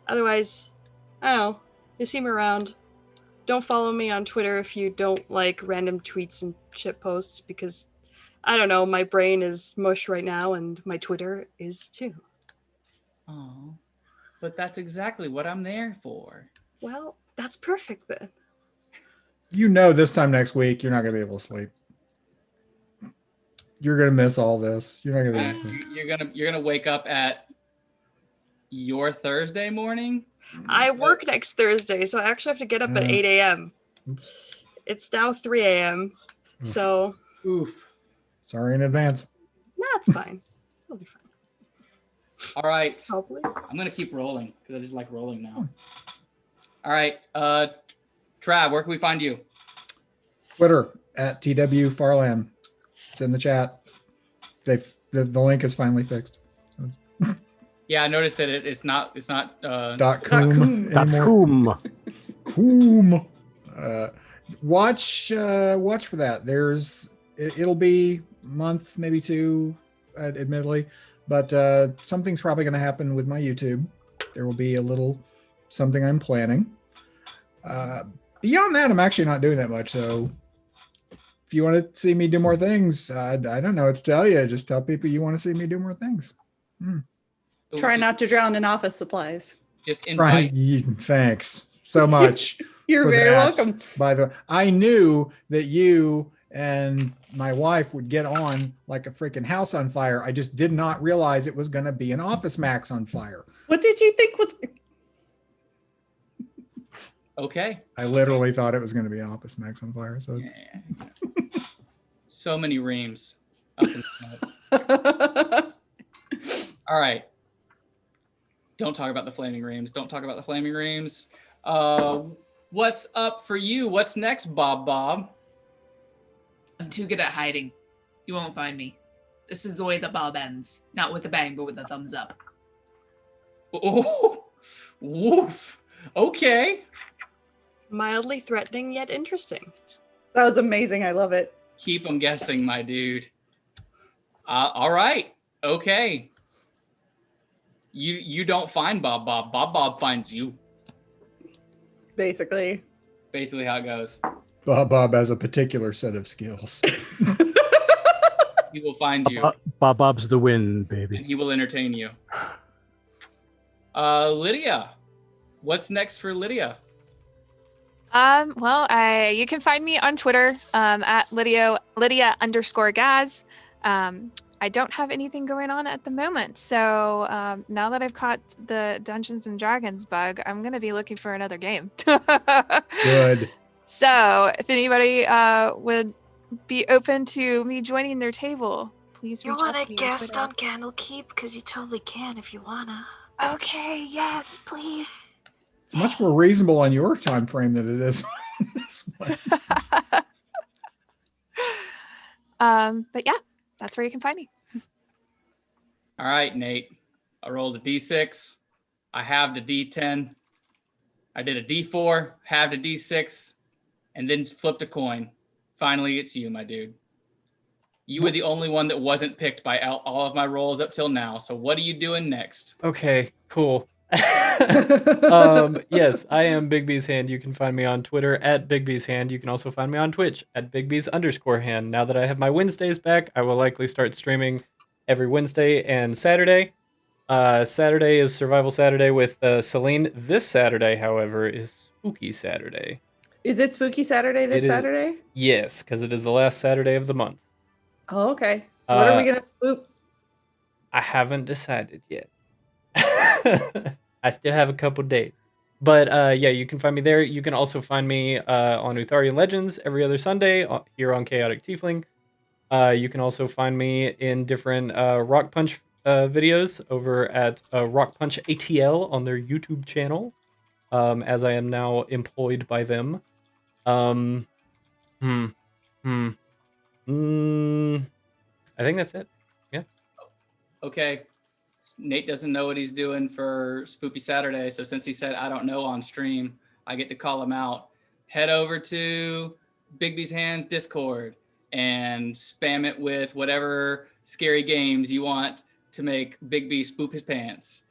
Otherwise, I don't know. You see me around. Don't follow me on Twitter if you don't like random tweets and shit posts, because I don't know, my brain is mush right now and my Twitter is too. Oh, but that's exactly what I'm there for. Well, that's perfect then. This time next week, you're not going to be able to sleep. You're going to miss all this. You're not going to be able to sleep. You're gonna wake up at your Thursday morning. I work next Thursday, so I actually have to get up at 8 a.m. It's now 3 a.m. So. Oof. Sorry in advance. No, it's fine. It'll be fine. All right. Hopefully. I'm gonna keep rolling because I just like rolling now. All right. Trav, where can we find you? Twitter at TW Farlam. It's in the chat. The link is finally fixed. Yeah, I noticed that it's not .com anymore. Coom. Watch for that. It'll be a month, maybe two, admittedly, but something's probably going to happen with my YouTube. There will be a little something I'm planning. Beyond that, I'm actually not doing that much. So if you want to see me do more things, I don't know what to tell you. Just tell people you want to see me do more things. Try not to drown in office supplies. Just invite. Thanks so much. You're very welcome. By the way, I knew that you and my wife would get on like a freaking house on fire. I just did not realize it was going to be an Office Max on fire. What did you think was... Okay. I literally thought it was going to be an Office Max on fire. So it's... So many reams. Up in smoke. All right. Don't talk about the flaming reams. Don't talk about the flaming reams. What's up for you? What's next, Bob? I'm too good at hiding. You won't find me. This is the way the Bob ends. Not with a bang, but with a thumbs up. Oh, woof. Okay. Mildly threatening yet interesting. That was amazing. I love it. Keep them guessing, my dude. All right. Okay. You don't find Bob. Bob finds you. Basically how it goes. Bob has a particular set of skills. He will find you. Bob's the win, baby. And he will entertain you. Lydia, what's next for Lydia? Well, you can find me on Twitter at Lydia_Gaz. I don't have anything going on at the moment. So now that I've caught the Dungeons and Dragons bug, I'm going to be looking for another game. Good. So if anybody would be open to me joining their table, please reach out to me. You want to guest on Candlekeep? Because you totally can if you want to. Okay, yes, please. It's much more reasonable on your time frame than it is on this one. But yeah, that's where you can find me. All right, Nate. I rolled a D6. I halved a D10. I did a D4, halved a D6, and then flipped a coin. Finally, it's you, my dude. You were the only one that wasn't picked by all of my roles up till now. So what are you doing next? Okay, cool. Yes, I am Big B's Hand. You can find me on Twitter at Big B's Hand. You can also find me on Twitch at Big B's _hand. Now that I have my Wednesdays back, I will likely start streaming every Wednesday and Saturday. Saturday is Survival Saturday with Celine. This Saturday, however, is Spooky Saturday. Is it Spooky Saturday this Saturday? Yes, because it is the last Saturday of the month. Oh, okay. What are we going to spook? I haven't decided yet. I still have a couple days. But yeah, you can find me there. You can also find me on Utharian Legends every other Sunday here on Chaotic Tiefling. You can also find me in different Rock Punch videos over at Rock Punch ATL on their YouTube channel, as I am now employed by them. I think that's it. Yeah. Okay. Nate doesn't know what he's doing for Spooky Saturday, so since he said I don't know on stream, I get to call him out. Head over to Big B's Hands Discord and spam it with whatever scary games you want to make Big B spook his pants.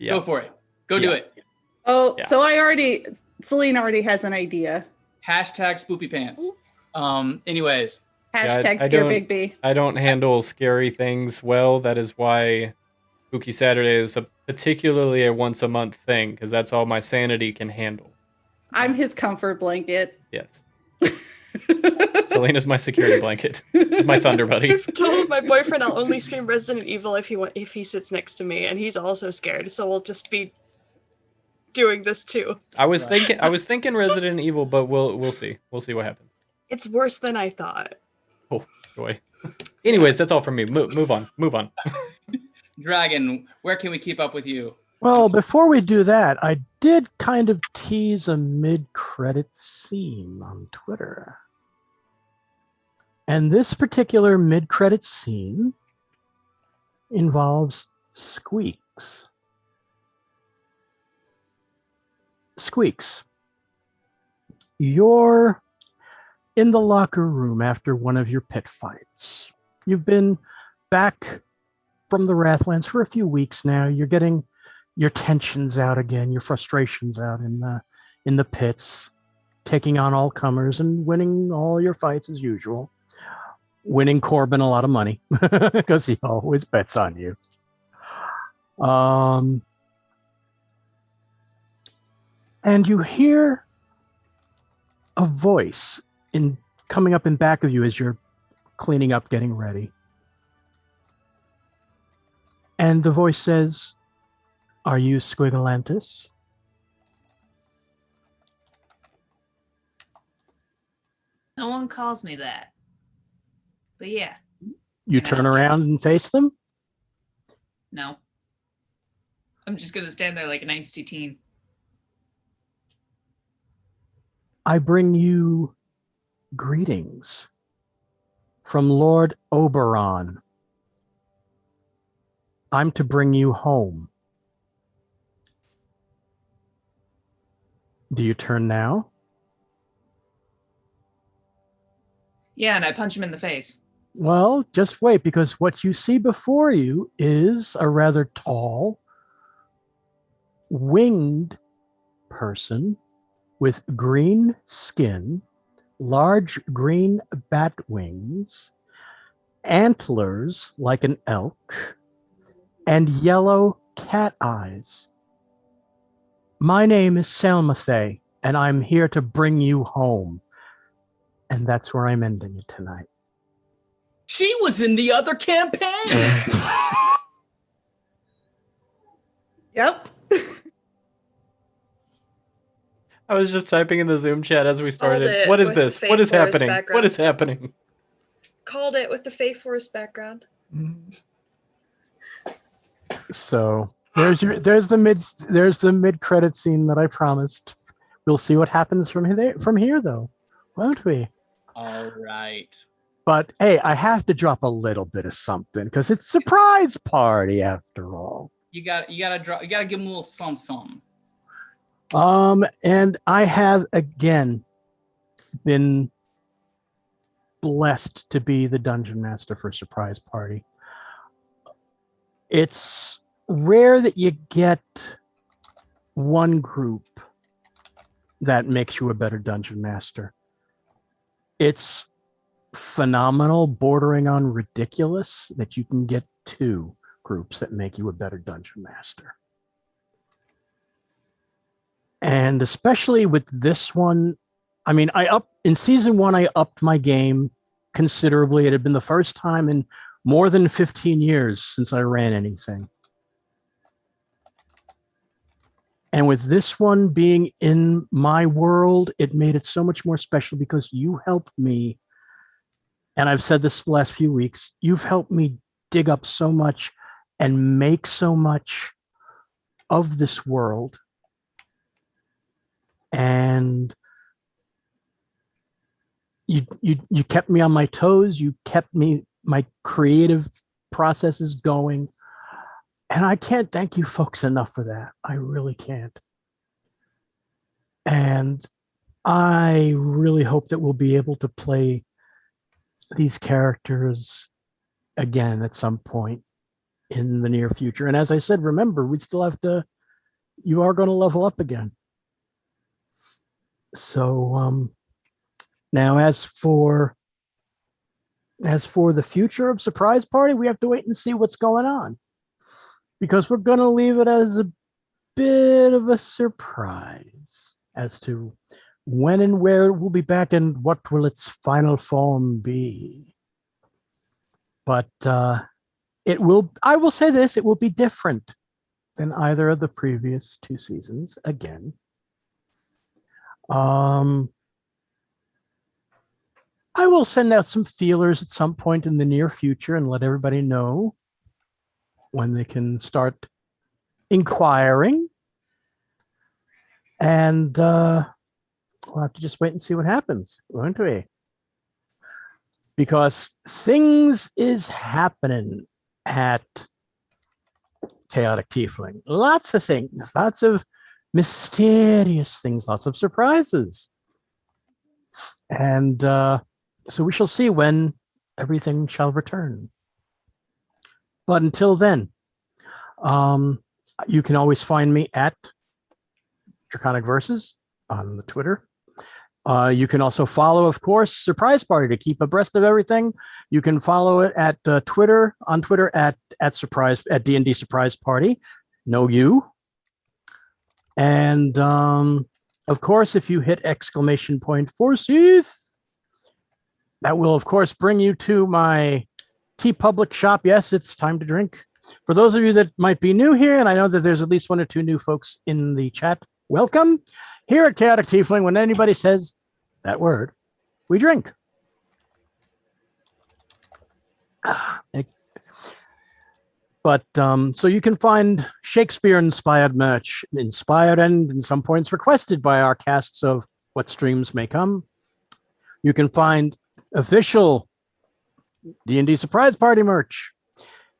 Go for it. Go do it. Oh, so Celine already has an idea. Hashtag spoopy pants. Anyways. Hashtag scare Big B. I don't handle scary things well. That is why Spooky Saturday is particularly a once a month thing, because that's all my sanity can handle. I'm his comfort blanket. Yes. Selena's my security blanket. My thunder buddy. I've told my boyfriend I'll only stream Resident Evil if he sits next to me, and he's also scared. So we'll just be doing this too. I was thinking Resident Evil, but we'll see. We'll see what happens. It's worse than I thought. Oh joy. Anyways, that's all from me. Move on. Dragon, where can we keep up with you? Well, before we do that, I did kind of tease a mid-credit scene on Twitter. And this particular mid-credit scene involves Squeaks. Squeaks, you're in the locker room after one of your pit fights. You've been back from the Wrathlands for a few weeks now. You're getting your tensions out again, your frustrations out in the pits, taking on all comers and winning all your fights as usual. Winning Corbin a lot of money because he always bets on you. And you hear a voice coming up in back of you as you're cleaning up, getting ready. And the voice says, "Are you Squigalantis?" No one calls me that. But yeah. You turn around and face them? No. I'm just going to stand there like an angsty teen. I bring you greetings from Lord Oberon. I'm to bring you home. Do you turn now? Yeah, and I punch him in the face. Well, just wait, because what you see before you is a rather tall, winged person with green skin, large green bat wings, antlers like an elk, and yellow cat eyes. My name is Selmathe, and I'm here to bring you home. And that's where I'm ending it tonight. She was in the other campaign. Yep. I was just typing in the Zoom chat as we started. What is this? What is happening? What is happening? Called it with the Fae Forest background. So there's the mid credit scene that I promised. We'll see what happens from here though, won't we? All right. But hey, I have to drop a little bit of something because it's a surprise party after all. You gotta give them a little something. And I have again been blessed to be the dungeon master for Surprise Party. It's rare that you get one group that makes you a better dungeon master. It's phenomenal, bordering on ridiculous, that you can get two groups that make you a better dungeon master. And especially with this one, I mean, in season 1, I upped my game considerably. It had been the first time in more than 15 years since I ran anything. And with this one being in my world, it made it so much more special because you helped me. And I've said this the last few weeks, you've helped me dig up so much and make so much of this world. And you kept me on my toes. You kept my creative processes going. And I can't thank you folks enough for that. I really can't. And I really hope that we'll be able to play these characters again at some point in the near future. And as I said, remember, you are going to level up again. So now as for the future of Surprise Party, we have to wait and see what's going on, because we're going to leave it as a bit of a surprise as to when and where it will be back and what will its final form be. But I will say this, it will be different than either of the previous 2 seasons again. I will send out some feelers at some point in the near future and let everybody know when they can start inquiring. And we'll have to just wait and see what happens, won't we? Because things is happening at Chaotic Tiefling. Lots of things, lots of mysterious things, lots of surprises. And so we shall see when everything shall return. But until then, you can always find me at Draconic Verses on the Twitter. You can also follow, of course, Surprise Party to keep abreast of everything. You can follow it at Twitter at D&D Surprise Party. Know you. And of course, if you hit !Forsooth, that will, of course, bring you to my TeePublic shop. Yes, it's time to drink. For those of you that might be new here, and I know that there's at least 1 or 2 new folks in the chat, welcome. Here at Chaotic Tiefling, when anybody says that word, we drink. But so you can find Shakespeare-inspired merch, inspired and in some points requested by our casts of What Streams May Come. You can find official D&D Surprise Party merch,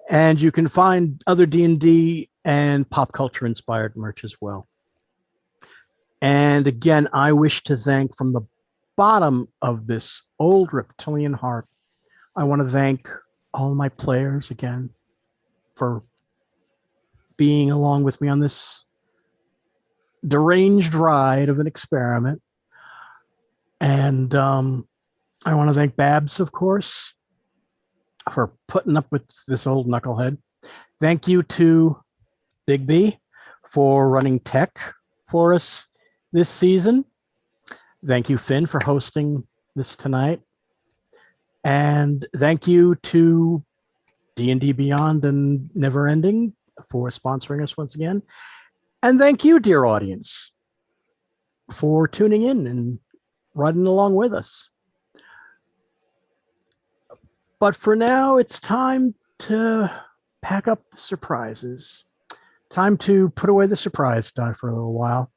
and you can find other D&D and pop culture inspired merch as well. And again, I wish to thank from the bottom of this old reptilian heart, I want to thank all my players again for being along with me on this deranged ride of an experiment. And I want to thank Babs, of course, for putting up with this old knucklehead. Thank you to Big B for running tech for us this season. Thank you, Finn, for hosting this tonight. And thank you to D&D Beyond and Never Ending for sponsoring us once again. And thank you, dear audience, for tuning in and running along with us. But for now, it's time to pack up the surprises. Time to put away the surprise die for a little while.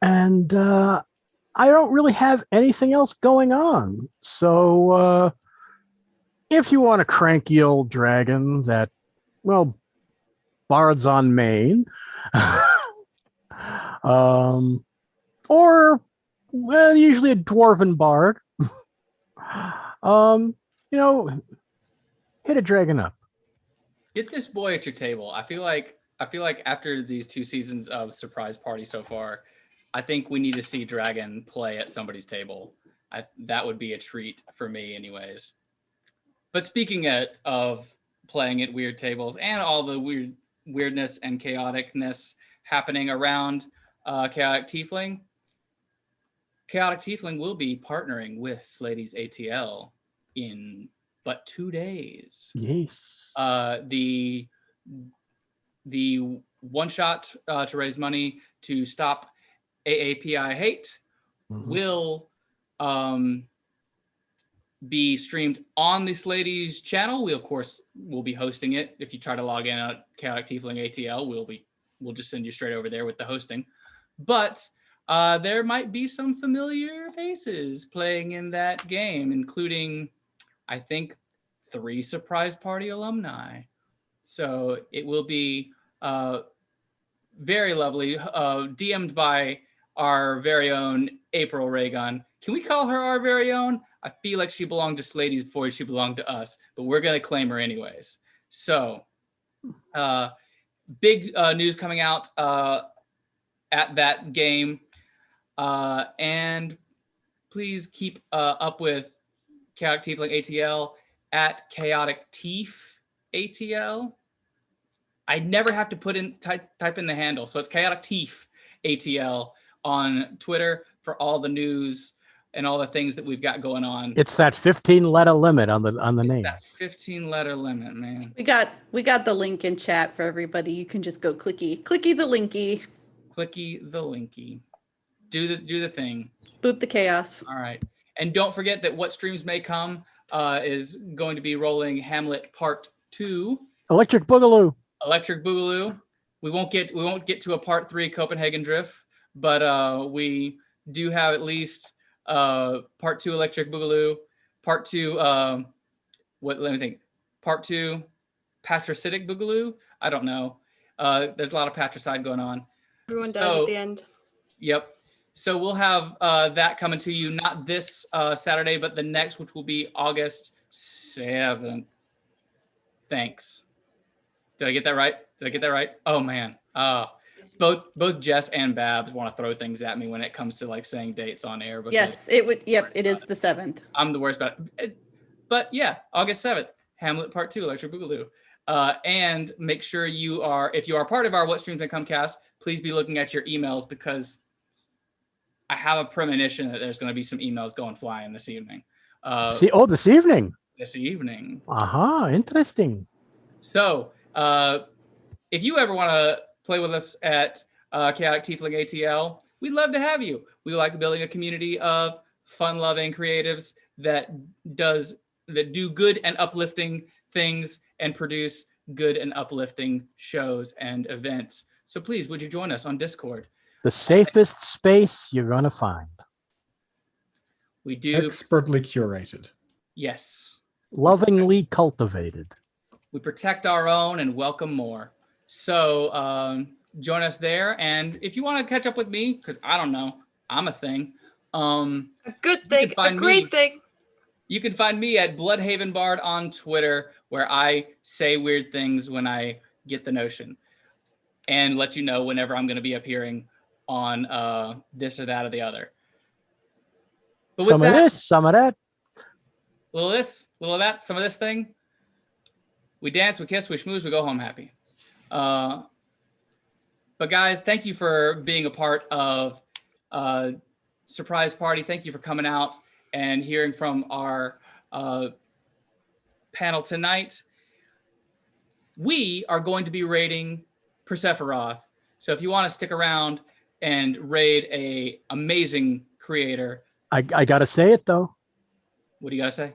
And I don't really have anything else going on. So if you want a cranky old dragon that, well, bards on Maine, or well, usually a dwarven bard, You know, hit a dragon up. Get this boy at your table. I feel like after these 2 seasons of Surprise Party so far, I think we need to see Dragon play at somebody's table. That would be a treat for me, anyways. But speaking of playing at weird tables and all the weirdness and chaoticness happening around Chaotic Tiefling will be partnering with Slady's ATL in but 2 days. Yes. The one shot to raise money to stop AAPI hate will be streamed on the Slady's channel. We of course will be hosting it. If you try to log in at Chaotic Tiefling ATL, we'll just send you straight over there with the hosting. But there might be some familiar faces playing in that game, including, I think, 3 Surprise Party alumni. So it will be very lovely, DM'd by our very own April Raygun. Can we call her our very own? I feel like she belonged to Slady's before she belonged to us, but we're going to claim her anyways. So big news coming out at that game. And please keep up with Chaotic Tiefling ATL at Chaotic Tief ATL. I never have to type in the handle. So it's Chaotic Tief ATL on Twitter for all the news and all the things that we've got going on. It's that 15-letter limit on the names. That 15-letter limit, man. We got the link in chat for everybody. You can just go clicky the linky. Clicky the linky. Do the thing. Boop the chaos. All right. And don't forget that What Streams May Come is going to be rolling Hamlet Part 2. Electric Boogaloo. We won't get to a Part 3 Copenhagen Drift, but we do have at least Part 2 Electric Boogaloo, Part 2 Part 2 Patricitic Boogaloo. I don't know. There's a lot of patricide going on. Everyone dies at the end. Yep. So we'll have that coming to you, not this Saturday, but the next, which will be August 7th. Thanks. Did I get that right? Oh man. Both Jess and Babs want to throw things at me when it comes to like saying dates on air. Yes, it would. Yep, it is the 7th. I'm the worst about it. But yeah, August 7th, Hamlet Part 2, Electric Boogaloo. And make sure if you are part of our What Streams May Come cast, please be looking at your emails, because I have a premonition that there's going to be some emails going flying this evening. This evening? This evening. Interesting. So if you ever want to play with us at Chaotic Tiefling ATL, we'd love to have you. We like building a community of fun-loving creatives that do good and uplifting things and produce good and uplifting shows and events. So please, would you join us on Discord? The safest space you're going to find. We do. Expertly curated. Yes. Lovingly cultivated. We protect our own and welcome more. So join us there. And if you want to catch up with me, because I don't know, I'm a thing. A good thing, a great thing. You can find me at Bloodhaven Bard on Twitter, where I say weird things when I get the notion, and let you know whenever I'm going to be appearing on this or that or the other. But some of this, some of that. Little this, little of that, some of this thing. We dance, we kiss, we schmooze, we go home happy. But guys, thank you for being a part of Surprise Party. Thank you for coming out and hearing from our panel tonight. We are going to be raiding Persephoroth. So if you want to stick around and raid a amazing creator. I gotta say it though. What do you gotta say?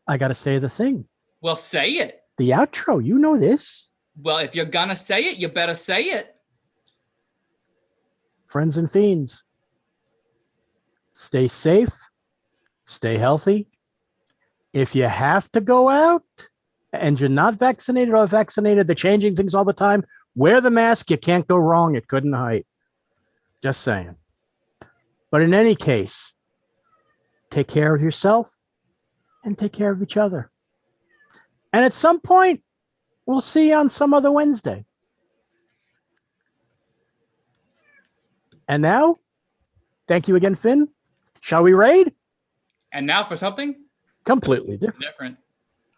I gotta say the thing. Well, say it. The outro, you know this. Well, if you're gonna say it, you better say it. Friends and fiends, stay safe, stay healthy. If you have to go out and you're not vaccinated or vaccinated, they're changing things all the time. Wear the mask. You can't go wrong. It couldn't hide. Just saying. But in any case, take care of yourself, and take care of each other. And at some point, we'll see you on some other Wednesday. And now, thank you again, Finn. Shall we raid? And now for something Completely different. different.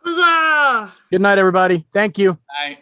Huzzah! Good night, everybody. Thank you. Bye.